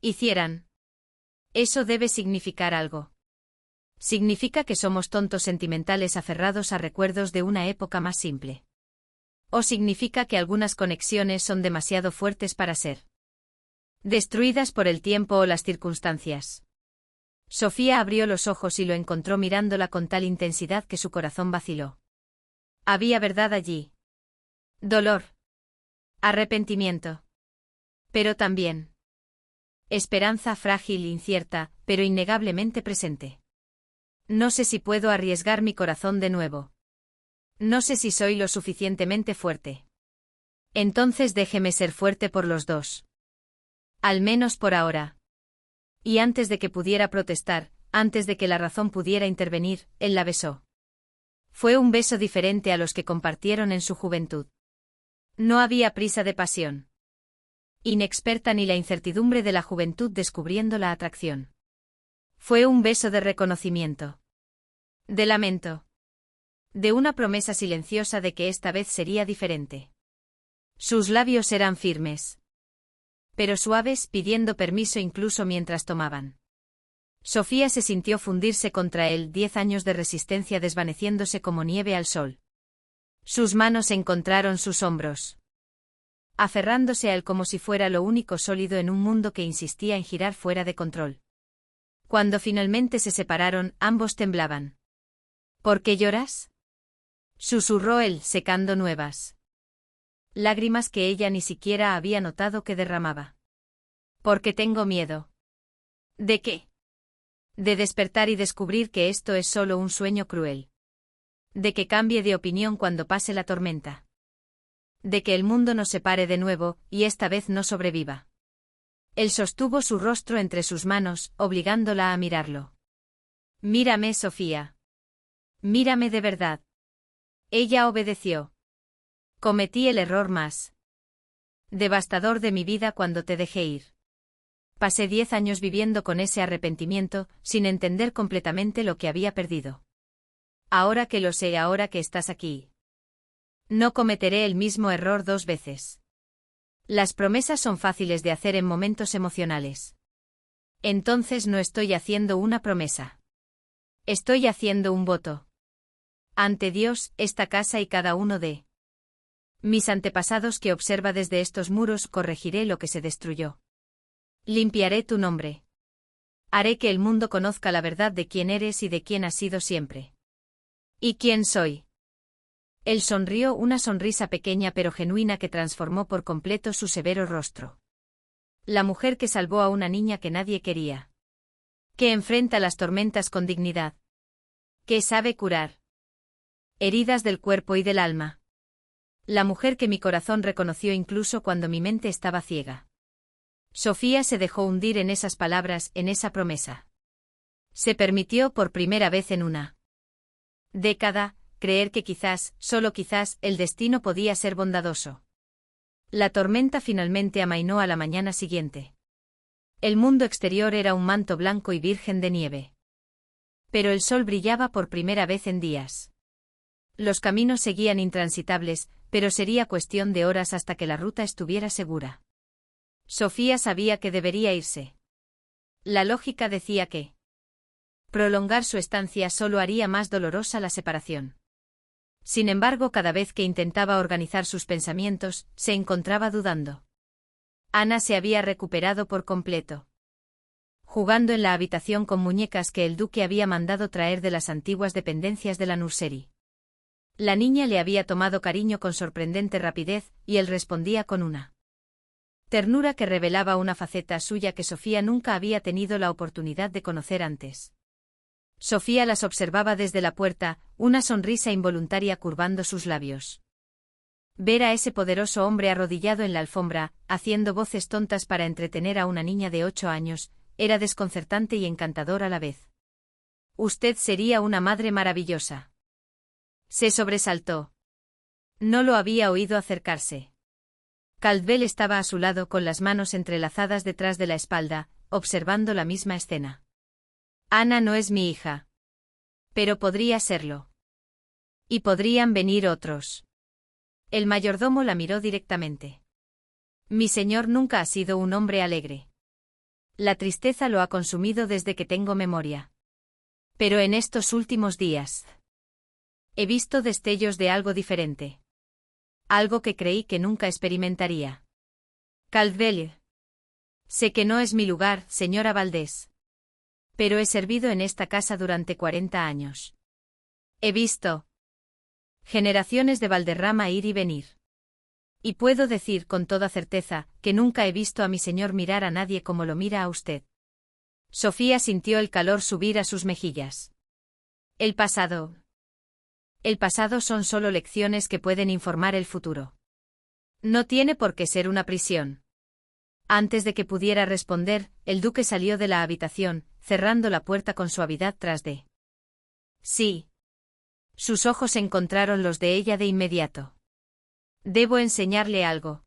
[SPEAKER 1] hicieran. Eso debe significar algo. Significa que somos tontos sentimentales aferrados a recuerdos de una época más simple. O significa que algunas conexiones son demasiado fuertes para ser destruidas por el tiempo o las circunstancias. Sofía abrió los ojos y lo encontró mirándola con tal intensidad que su corazón vaciló. Había verdad allí. Dolor. Arrepentimiento. Pero también esperanza frágil e incierta, pero innegablemente presente. No sé si puedo arriesgar mi corazón de nuevo. No sé si soy lo suficientemente fuerte. Entonces déjeme ser fuerte por los dos. Al menos por ahora. Y antes de que pudiera protestar, antes de que la razón pudiera intervenir, él la besó. Fue un beso diferente a los que compartieron en su juventud. No había prisa de pasión inexperta ni la incertidumbre de la juventud descubriendo la atracción. Fue un beso de reconocimiento. De lamento. De una promesa silenciosa de que esta vez sería diferente. Sus labios eran firmes, pero suaves, pidiendo permiso incluso mientras tomaban. Sofía se sintió fundirse contra él, 10 años de resistencia desvaneciéndose como nieve al sol. Sus manos encontraron sus hombros, aferrándose a él como si fuera lo único sólido en un mundo que insistía en girar fuera de control. Cuando finalmente se separaron, ambos temblaban. ¿Por qué lloras? Susurró él, secando nuevas lágrimas que ella ni siquiera había notado que derramaba. Porque tengo miedo. ¿De qué? De despertar y descubrir que esto es solo un sueño cruel. De que cambie de opinión cuando pase la tormenta. De que el mundo nos separe de nuevo, y esta vez no sobreviva. Él sostuvo su rostro entre sus manos, obligándola a mirarlo. Mírame, Sofía. Mírame de verdad. Ella obedeció. Cometí el error más devastador de mi vida cuando te dejé ir. Pasé 10 años viviendo con ese arrepentimiento, sin entender completamente lo que había perdido. Ahora que lo sé, ahora que estás aquí, no cometeré el mismo error 2 veces. Las promesas son fáciles de hacer en momentos emocionales. Entonces no estoy haciendo una promesa. Estoy haciendo un voto. Ante Dios, esta casa y cada uno de mis antepasados que observa desde estos muros, corregiré lo que se destruyó. Limpiaré tu nombre. Haré que el mundo conozca la verdad de quién eres y de quién has sido siempre. ¿Y quién soy? Él sonrió, una sonrisa pequeña pero genuina que transformó por completo su severo rostro. La mujer que salvó a una niña que nadie quería. Que enfrenta las tormentas con dignidad. Que sabe curar heridas del cuerpo y del alma. La mujer que mi corazón reconoció incluso cuando mi mente estaba ciega. Sofía se dejó hundir en esas palabras, en esa promesa. Se permitió por primera vez en una década, creer que quizás, solo quizás, el destino podía ser bondadoso. La tormenta finalmente amainó a la mañana siguiente. El mundo exterior era un manto blanco y virgen de nieve. Pero el sol brillaba por primera vez en días. Los caminos seguían intransitables, pero sería cuestión de horas hasta que la ruta estuviera segura. Sofía sabía que debería irse. La lógica decía que prolongar su estancia solo haría más dolorosa la separación. Sin embargo, cada vez que intentaba organizar sus pensamientos, se encontraba dudando. Ana se había recuperado por completo. Jugando en la habitación con muñecas que el duque había mandado traer de las antiguas dependencias de la nursery. La niña le había tomado cariño con sorprendente rapidez, y él respondía con una ternura que revelaba una faceta suya que Sofía nunca había tenido la oportunidad de conocer antes. Sofía las observaba desde la puerta, una sonrisa involuntaria curvando sus labios. Ver a ese poderoso hombre arrodillado en la alfombra, haciendo voces tontas para entretener a una niña de 8 años, era desconcertante y encantador a la vez. Usted sería una madre maravillosa. Se sobresaltó. No lo había oído acercarse. Caldwell estaba a su lado con las manos entrelazadas detrás de la espalda, observando la misma escena. Ana no es mi hija. Pero podría serlo. Y podrían venir otros. El mayordomo la miró directamente. Mi señor nunca ha sido un hombre alegre. La tristeza lo ha consumido desde que tengo memoria. Pero en estos últimos días he visto destellos de algo diferente. Algo que creí que nunca experimentaría. Caldwell. Sé que no es mi lugar, señora Valdés. Pero he servido en esta casa durante 40 años. He visto generaciones de Valderrama ir y venir. Y puedo decir con toda certeza que nunca he visto a mi señor mirar a nadie como lo mira a usted. Sofía sintió el calor subir a sus mejillas. El pasado son solo lecciones que pueden informar el futuro. No tiene por qué ser una prisión. Antes de que pudiera responder, el duque salió de la habitación, cerrando la puerta con suavidad tras de sí. Sus ojos encontraron los de ella de inmediato. Debo enseñarle algo.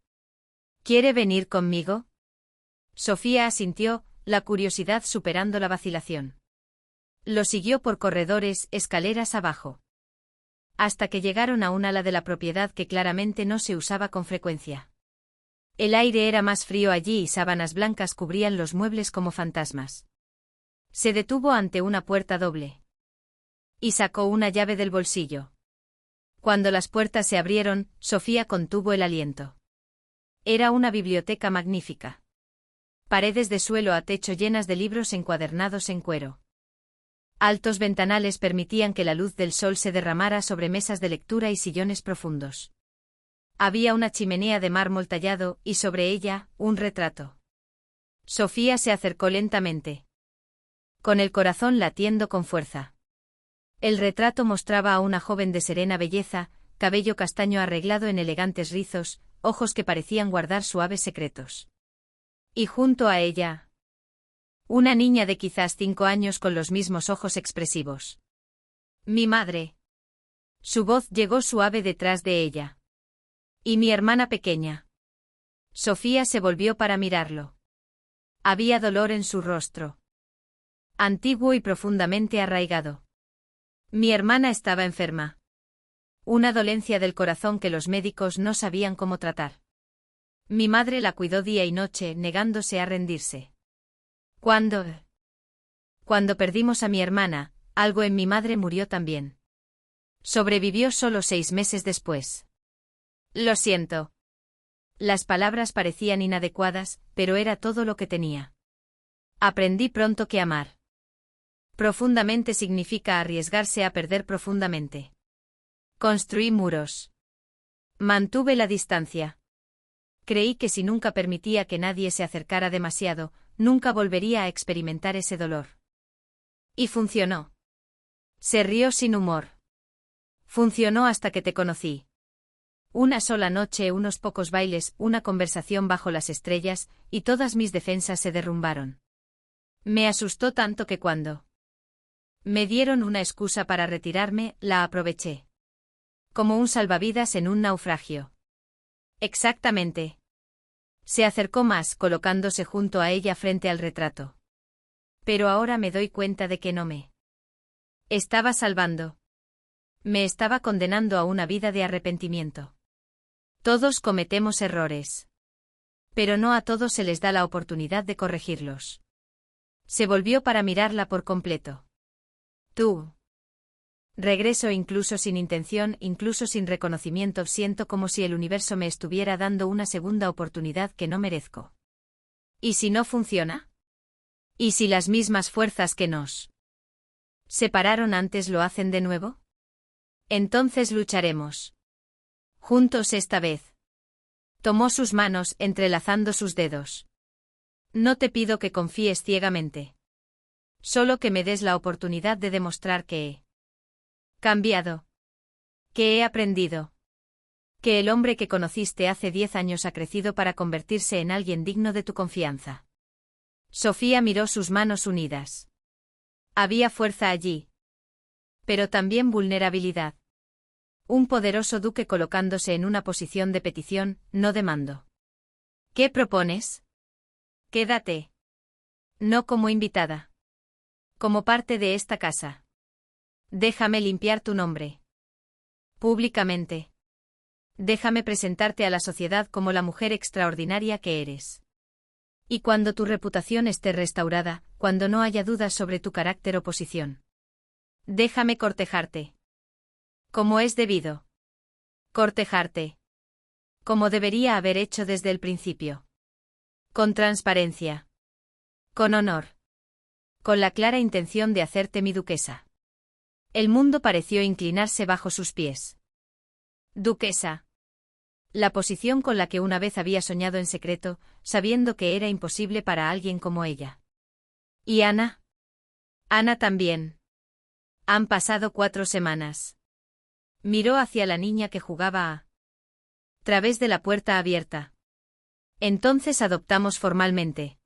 [SPEAKER 1] ¿Quiere venir conmigo? Sofía asintió, la curiosidad superando la vacilación. Lo siguió por corredores, escaleras abajo. Hasta que llegaron a un ala de la propiedad que claramente no se usaba con frecuencia. El aire era más frío allí y sábanas blancas cubrían los muebles como fantasmas. Se detuvo ante una puerta doble. Y sacó una llave del bolsillo. Cuando las puertas se abrieron, Sofía contuvo el aliento. Era una biblioteca magnífica. Paredes de suelo a techo llenas de libros encuadernados en cuero. Altos ventanales permitían que la luz del sol se derramara sobre mesas de lectura y sillones profundos. Había una chimenea de mármol tallado, y sobre ella, un retrato. Sofía se acercó lentamente, con el corazón latiendo con fuerza. El retrato mostraba a una joven de serena belleza, cabello castaño arreglado en elegantes rizos, ojos que parecían guardar suaves secretos. Y junto a ella, una niña de quizás 5 años con los mismos ojos expresivos. Mi madre. Su voz llegó suave detrás de ella. Y mi hermana pequeña. Sofía se volvió para mirarlo. Había dolor en su rostro. Antiguo y profundamente arraigado. Mi hermana estaba enferma. Una dolencia del corazón que los médicos no sabían cómo tratar. Mi madre la cuidó día y noche, negándose a rendirse. Cuando perdimos a mi hermana, algo en mi madre murió también. Sobrevivió solo 6 meses después. Lo siento. Las palabras parecían inadecuadas, pero era todo lo que tenía. Aprendí pronto que amar profundamente significa arriesgarse a perder profundamente. Construí muros. Mantuve la distancia. Creí que si nunca permitía que nadie se acercara demasiado, nunca volvería a experimentar ese dolor. Y funcionó. Se rió sin humor. Funcionó hasta que te conocí. Una sola noche, unos pocos bailes, una conversación bajo las estrellas, y todas mis defensas se derrumbaron. Me asustó tanto que cuando me dieron una excusa para retirarme, la aproveché. Como un salvavidas en un naufragio. Exactamente. Se acercó más, colocándose junto a ella frente al retrato. Pero ahora me doy cuenta de que no me estaba salvando. Me estaba condenando a una vida de arrepentimiento. Todos cometemos errores. Pero no a todos se les da la oportunidad de corregirlos. Se volvió para mirarla por completo. Tú. Regreso incluso sin intención, incluso sin reconocimiento, siento como si el universo me estuviera dando una segunda oportunidad que no merezco. ¿Y si no funciona? ¿Y si las mismas fuerzas que nos separaron antes lo hacen de nuevo? Entonces lucharemos. Juntos esta vez. Tomó sus manos, entrelazando sus dedos. No te pido que confíes ciegamente. Solo que me des la oportunidad de demostrar que he cambiado. Que he aprendido. Que el hombre que conociste hace 10 años ha crecido para convertirse en alguien digno de tu confianza. Sofía miró sus manos unidas. Había fuerza allí. Pero también vulnerabilidad. Un poderoso duque colocándose en una posición de petición, no de mando. ¿Qué propones? Quédate. No como invitada. Como parte de esta casa. Déjame limpiar tu nombre. Públicamente. Déjame presentarte a la sociedad como la mujer extraordinaria que eres. Y cuando tu reputación esté restaurada, cuando no haya dudas sobre tu carácter o posición. Déjame cortejarte. Como es debido. Cortejarte. Como debería haber hecho desde el principio. Con transparencia. Con honor. Con la clara intención de hacerte mi duquesa. El mundo pareció inclinarse bajo sus pies. Duquesa. La posición con la que una vez había soñado en secreto, sabiendo que era imposible para alguien como ella. ¿Y Ana? Ana también. Han pasado 4 semanas. Miró hacia la niña que jugaba a través de la puerta abierta. Entonces adoptamos formalmente.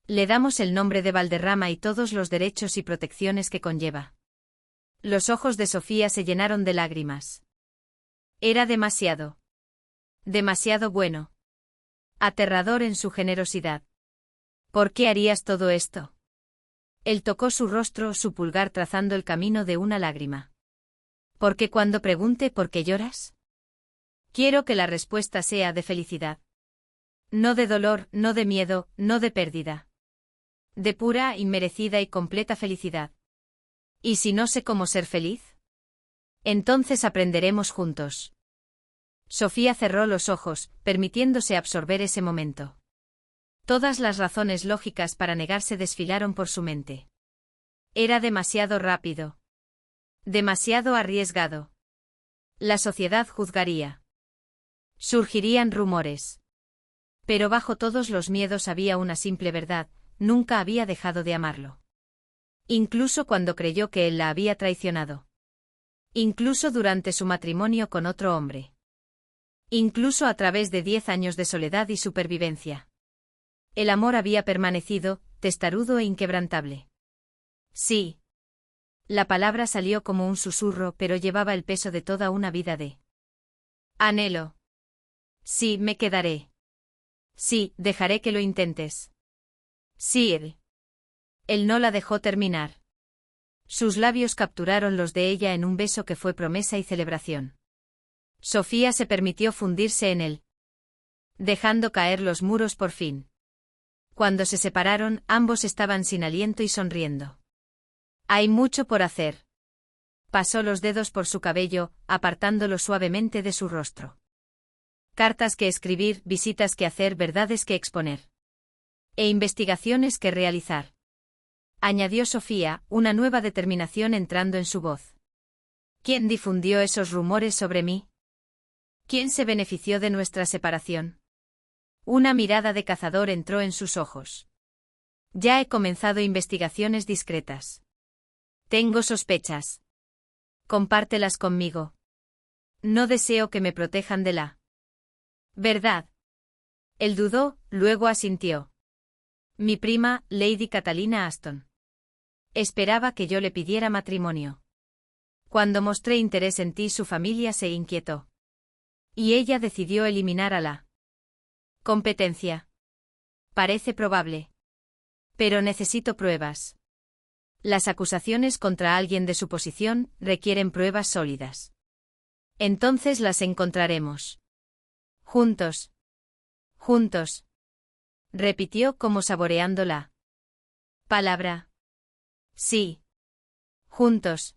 [SPEAKER 1] Le damos el nombre de Valderrama y todos los derechos y protecciones que conlleva. Los ojos de Sofía se llenaron de lágrimas. Era demasiado. Demasiado bueno. Aterrador en su generosidad. ¿Por qué harías todo esto? Él tocó su rostro, su pulgar trazando el camino de una lágrima. Porque cuando pregunte por qué lloras, quiero que la respuesta sea de felicidad. No de dolor, no de miedo, no de pérdida. De pura, inmerecida y completa felicidad. ¿Y si no sé cómo ser feliz? Entonces aprenderemos juntos. Sofía cerró los ojos, permitiéndose absorber ese momento. Todas las razones lógicas para negarse desfilaron por su mente. Era demasiado rápido. Demasiado arriesgado. La sociedad juzgaría. Surgirían rumores. Pero bajo todos los miedos había una simple verdad: nunca había dejado de amarlo. Incluso cuando creyó que él la había traicionado. Incluso durante su matrimonio con otro hombre. Incluso a través de 10 años de soledad y supervivencia. El amor había permanecido, testarudo e inquebrantable. Sí. La palabra salió como un susurro, pero llevaba el peso de toda una vida de anhelo. Sí, me quedaré. Sí, dejaré que lo intentes. Sí. Él no la dejó terminar. Sus labios capturaron los de ella en un beso que fue promesa y celebración. Sofía se permitió fundirse en él, dejando caer los muros por fin. Cuando se separaron, ambos estaban sin aliento y sonriendo. Hay mucho por hacer. Pasó los dedos por su cabello, apartándolo suavemente de su rostro. Cartas que escribir, visitas que hacer, verdades que exponer. E investigaciones que realizar. Añadió Sofía, una nueva determinación entrando en su voz. ¿Quién difundió esos rumores sobre mí? ¿Quién se benefició de nuestra separación? Una mirada de cazador entró en sus ojos. Ya he comenzado investigaciones discretas. Tengo sospechas. Compártelas conmigo. No deseo que me protejan de la verdad. Él dudó, luego asintió. Mi prima, Lady Catalina Aston. Esperaba que yo le pidiera matrimonio. Cuando mostré interés en ti, su familia se inquietó. Y ella decidió eliminar a la competencia. Parece probable. Pero necesito pruebas. Las acusaciones contra alguien de su posición requieren pruebas sólidas. Entonces las encontraremos. Juntos. Juntos. Repitió como saboreando la palabra. Sí. Juntos.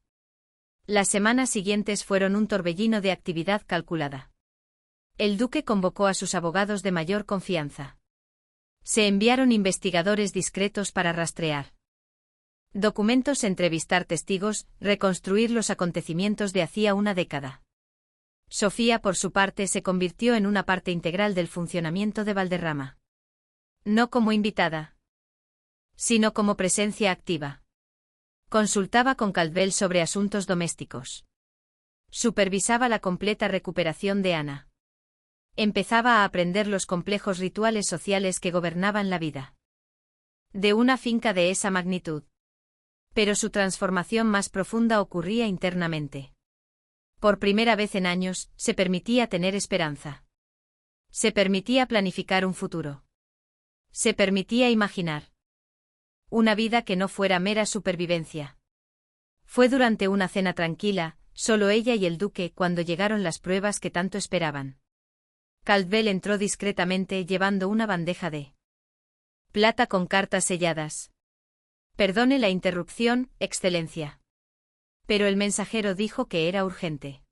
[SPEAKER 1] Las semanas siguientes fueron un torbellino de actividad calculada. El duque convocó a sus abogados de mayor confianza. Se enviaron investigadores discretos para rastrear documentos, entrevistar testigos, reconstruir los acontecimientos de hacía una década. Sofía, por su parte, se convirtió en una parte integral del funcionamiento de Valderrama. No como invitada, sino como presencia activa. Consultaba con Caldwell sobre asuntos domésticos. Supervisaba la completa recuperación de Ana. Empezaba a aprender los complejos rituales sociales que gobernaban la vida de una finca de esa magnitud. Pero su transformación más profunda ocurría internamente. Por primera vez en años, se permitía tener esperanza. Se permitía planificar un futuro. Se permitía imaginar una vida que no fuera mera supervivencia. Fue durante una cena tranquila, solo ella y el duque, cuando llegaron las pruebas que tanto esperaban. Caldwell entró discretamente llevando una bandeja de plata con cartas selladas. Perdone la interrupción, Excelencia. Pero el mensajero dijo que era urgente.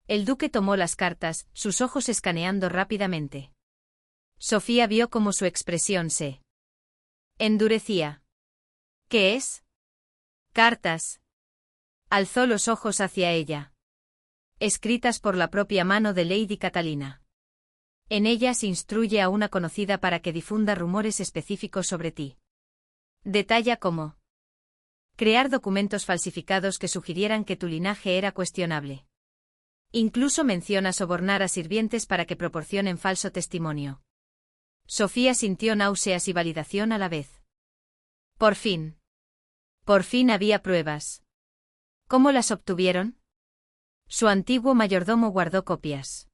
[SPEAKER 1] El duque tomó las cartas, sus ojos escaneando rápidamente. Sofía vio cómo su expresión se endurecía. ¿Qué es? Cartas. Alzó los ojos hacia ella. Escritas por la propia mano de Lady Catalina. En ellas instruye a una conocida para que difunda rumores específicos sobre ti. Detalla cómo crear documentos falsificados que sugirieran que tu linaje era cuestionable. Incluso menciona sobornar a sirvientes para que proporcionen falso testimonio. Sofía sintió náuseas y validación a la vez. Por fin. Por fin había pruebas. ¿Cómo las obtuvieron? Su antiguo mayordomo guardó copias.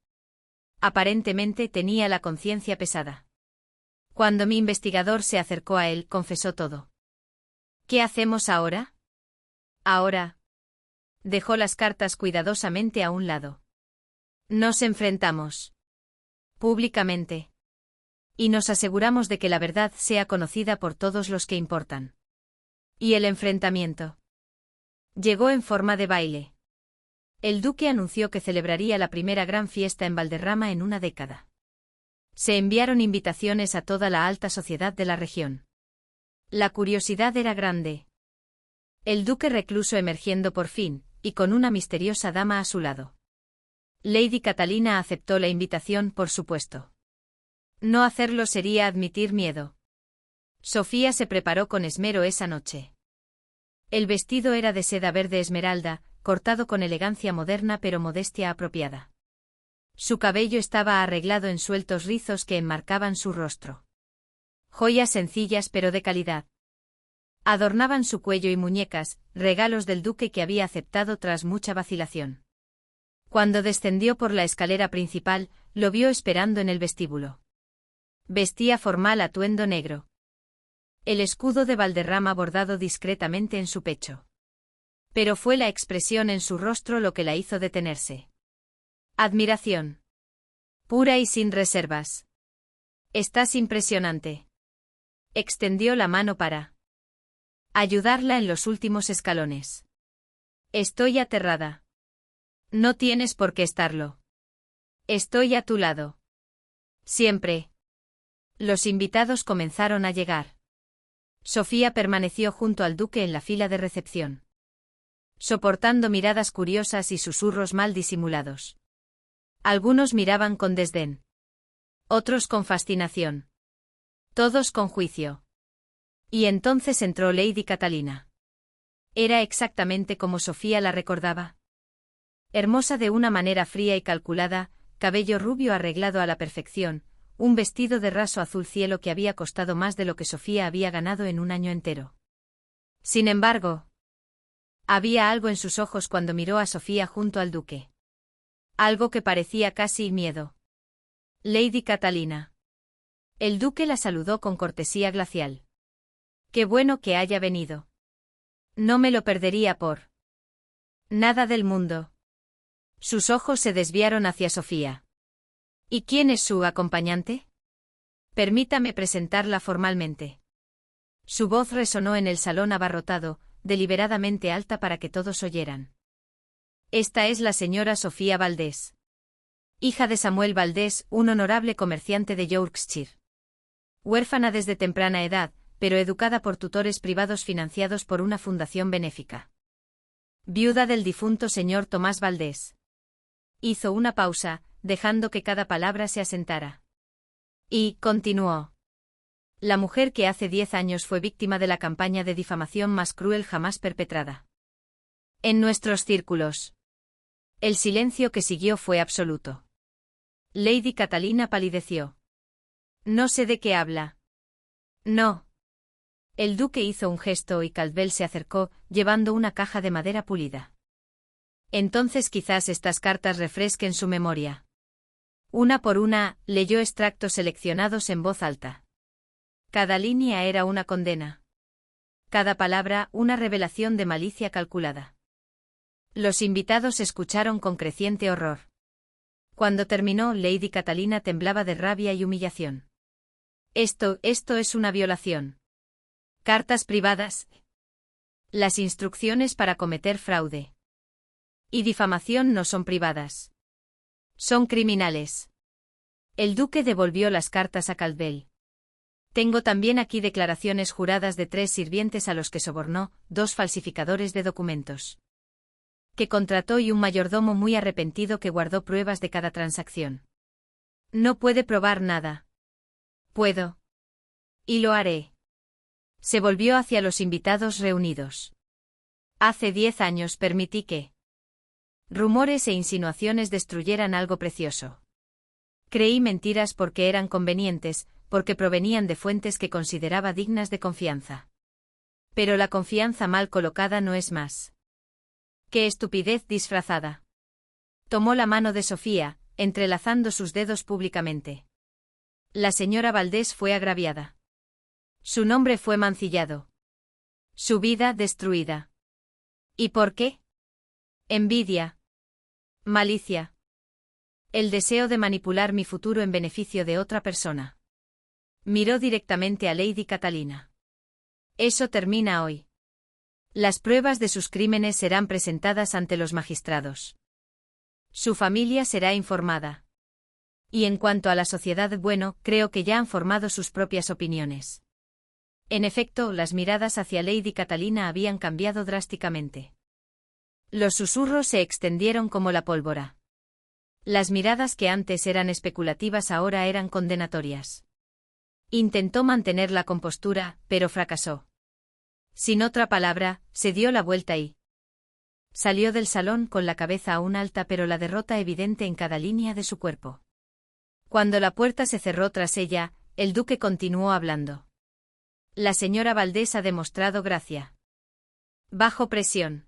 [SPEAKER 1] Aparentemente tenía la conciencia pesada. Cuando mi investigador se acercó a él, confesó todo. ¿Qué hacemos ahora? Ahora. Dejó las cartas cuidadosamente a un lado. Nos enfrentamos. Públicamente. Y nos aseguramos de que la verdad sea conocida por todos los que importan. ¿Y el enfrentamiento? Llegó en forma de baile. El duque anunció que celebraría la primera gran fiesta en Valderrama en una década. Se enviaron invitaciones a toda la alta sociedad de la región. La curiosidad era grande. El duque recluso emergiendo por fin, y con una misteriosa dama a su lado. Lady Catalina aceptó la invitación, por supuesto. No hacerlo sería admitir miedo. Sofía se preparó con esmero esa noche. El vestido era de seda verde esmeralda, cortado con elegancia moderna pero modestia apropiada. Su cabello estaba arreglado en sueltos rizos que enmarcaban su rostro. Joyas sencillas pero de calidad adornaban su cuello y muñecas, regalos del duque que había aceptado tras mucha vacilación. Cuando descendió por la escalera principal, lo vio esperando en el vestíbulo. Vestía formal atuendo negro. El escudo de Valderrama bordado discretamente en su pecho. Pero fue la expresión en su rostro lo que la hizo detenerse. Admiración. Pura y sin reservas. Estás impresionante. Extendió la mano para ayudarla en los últimos escalones. Estoy aterrada. No tienes por qué estarlo. Estoy a tu lado. Siempre. Los invitados comenzaron a llegar. Sofía permaneció junto al duque en la fila de recepción, soportando miradas curiosas y susurros mal disimulados. Algunos miraban con desdén. Otros con fascinación. Todos con juicio. Y entonces entró Lady Catalina. Era exactamente como Sofía la recordaba. Hermosa de una manera fría y calculada, cabello rubio arreglado a la perfección, un vestido de raso azul cielo que había costado más de lo que Sofía había ganado en un año entero. Sin embargo, había algo en sus ojos cuando miró a Sofía junto al duque. Algo que parecía casi miedo. Lady Catalina. El duque la saludó con cortesía glacial. Qué bueno que haya venido. No me lo perdería por nada del mundo. Sus ojos se desviaron hacia Sofía. ¿Y quién es su acompañante? Permítame presentarla formalmente. Su voz resonó en el salón abarrotado, deliberadamente alta para que todos oyeran. Esta es la señora Sofía Valdés. Hija de Samuel Valdés, un honorable comerciante de Yorkshire. Huérfana desde temprana edad, pero educada por tutores privados financiados por una fundación benéfica. Viuda del difunto señor Tomás Valdés. Hizo una pausa, dejando que cada palabra se asentara. Y continuó. La mujer que hace 10 años fue víctima de la campaña de difamación más cruel jamás perpetrada en nuestros círculos. El silencio que siguió fue absoluto. Lady Catalina palideció. No sé de qué habla. No. El duque hizo un gesto y Caldwell se acercó, llevando una caja de madera pulida. Entonces quizás estas cartas refresquen su memoria. Una por una, leyó extractos seleccionados en voz alta. Cada línea era una condena. Cada palabra, una revelación de malicia calculada. Los invitados escucharon con creciente horror. Cuando terminó, Lady Catalina temblaba de rabia y humillación. Esto es una violación. Cartas privadas. Las instrucciones para cometer fraude y difamación no son privadas. Son criminales. El duque devolvió las cartas a Caldwell. Tengo también aquí declaraciones juradas de 3 sirvientes a los que sobornó, 2 falsificadores de documentos que contrató y un mayordomo muy arrepentido que guardó pruebas de cada transacción. No puede probar nada. Puedo. Y lo haré. Se volvió hacia los invitados reunidos. Hace 10 años permití que rumores e insinuaciones destruyeran algo precioso. Creí mentiras porque eran convenientes, porque provenían de fuentes que consideraba dignas de confianza. Pero la confianza mal colocada no es más que estupidez disfrazada. Tomó la mano de Sofía, entrelazando sus dedos públicamente. La señora Valdés fue agraviada. Su nombre fue mancillado. Su vida destruida. ¿Y por qué? Envidia. Malicia. El deseo de manipular mi futuro en beneficio de otra persona. Miró directamente a Lady Catalina. Eso termina hoy. Las pruebas de sus crímenes serán presentadas ante los magistrados. Su familia será informada. Y en cuanto a la sociedad, bueno, creo que ya han formado sus propias opiniones. En efecto, las miradas hacia Lady Catalina habían cambiado drásticamente. Los susurros se extendieron como la pólvora. Las miradas que antes eran especulativas ahora eran condenatorias. Intentó mantener la compostura, pero fracasó. Sin otra palabra, se dio la vuelta y salió del salón con la cabeza aún alta pero la derrota evidente en cada línea de su cuerpo. Cuando la puerta se cerró tras ella, el duque continuó hablando. La señora Valdés ha demostrado gracia. Bajo presión.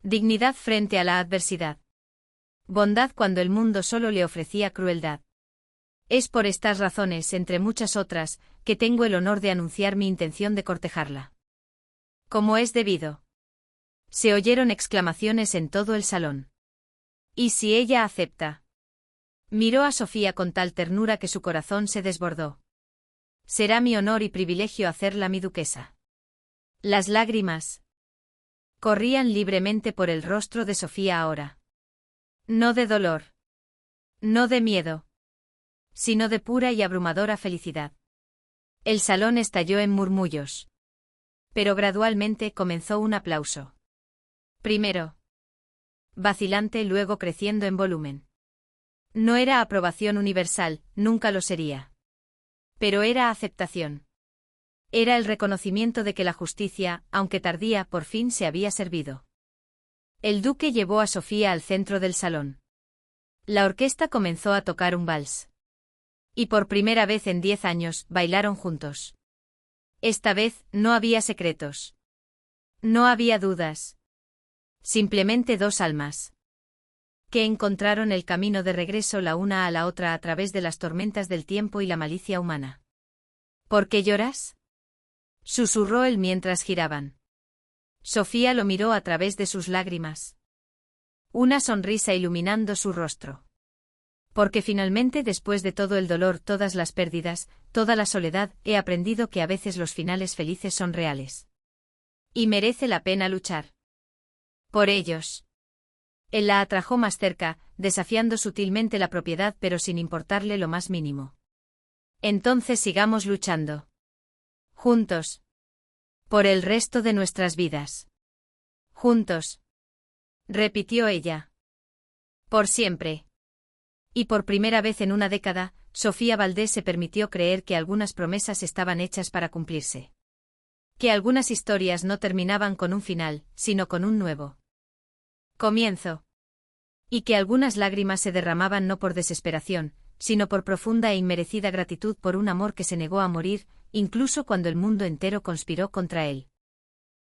[SPEAKER 1] Dignidad frente a la adversidad. Bondad cuando el mundo solo le ofrecía crueldad. Es por estas razones, entre muchas otras, que tengo el honor de anunciar mi intención de cortejarla. Como es debido. Se oyeron exclamaciones en todo el salón. ¿Y si ella acepta? Miró a Sofía con tal ternura que su corazón se desbordó. Será mi honor y privilegio hacerla mi duquesa. Las lágrimas corrían libremente por el rostro de Sofía ahora. No de dolor. No de miedo. Sino de pura y abrumadora felicidad. El salón estalló en murmullos. Pero gradualmente comenzó un aplauso. Primero vacilante, luego creciendo en volumen. No era aprobación universal, nunca lo sería. Pero era aceptación. Era el reconocimiento de que la justicia, aunque tardía, por fin se había servido. El duque llevó a Sofía al centro del salón. La orquesta comenzó a tocar un vals. Y por primera vez en 10 años, bailaron juntos. Esta vez, no había secretos. No había dudas. Simplemente dos almas. Que encontraron el camino de regreso la una a la otra a través de las tormentas del tiempo y la malicia humana. ¿Por qué lloras?, susurró él mientras giraban. Sofía lo miró a través de sus lágrimas. Una sonrisa iluminando su rostro. Porque finalmente, después de todo el dolor, todas las pérdidas, toda la soledad, he aprendido que a veces los finales felices son reales. Y merece la pena luchar. Por ellos. Él la atrajo más cerca, desafiando sutilmente la propiedad pero sin importarle lo más mínimo. Entonces sigamos luchando. Juntos. Por el resto de nuestras vidas. Juntos. Repitió ella. Por siempre. Y por primera vez en una década, Sofía Valdés se permitió creer que algunas promesas estaban hechas para cumplirse. Que algunas historias no terminaban con un final, sino con un nuevo comienzo. Y que algunas lágrimas se derramaban no por desesperación, sino por profunda e inmerecida gratitud por un amor que se negó a morir, incluso cuando el mundo entero conspiró contra él.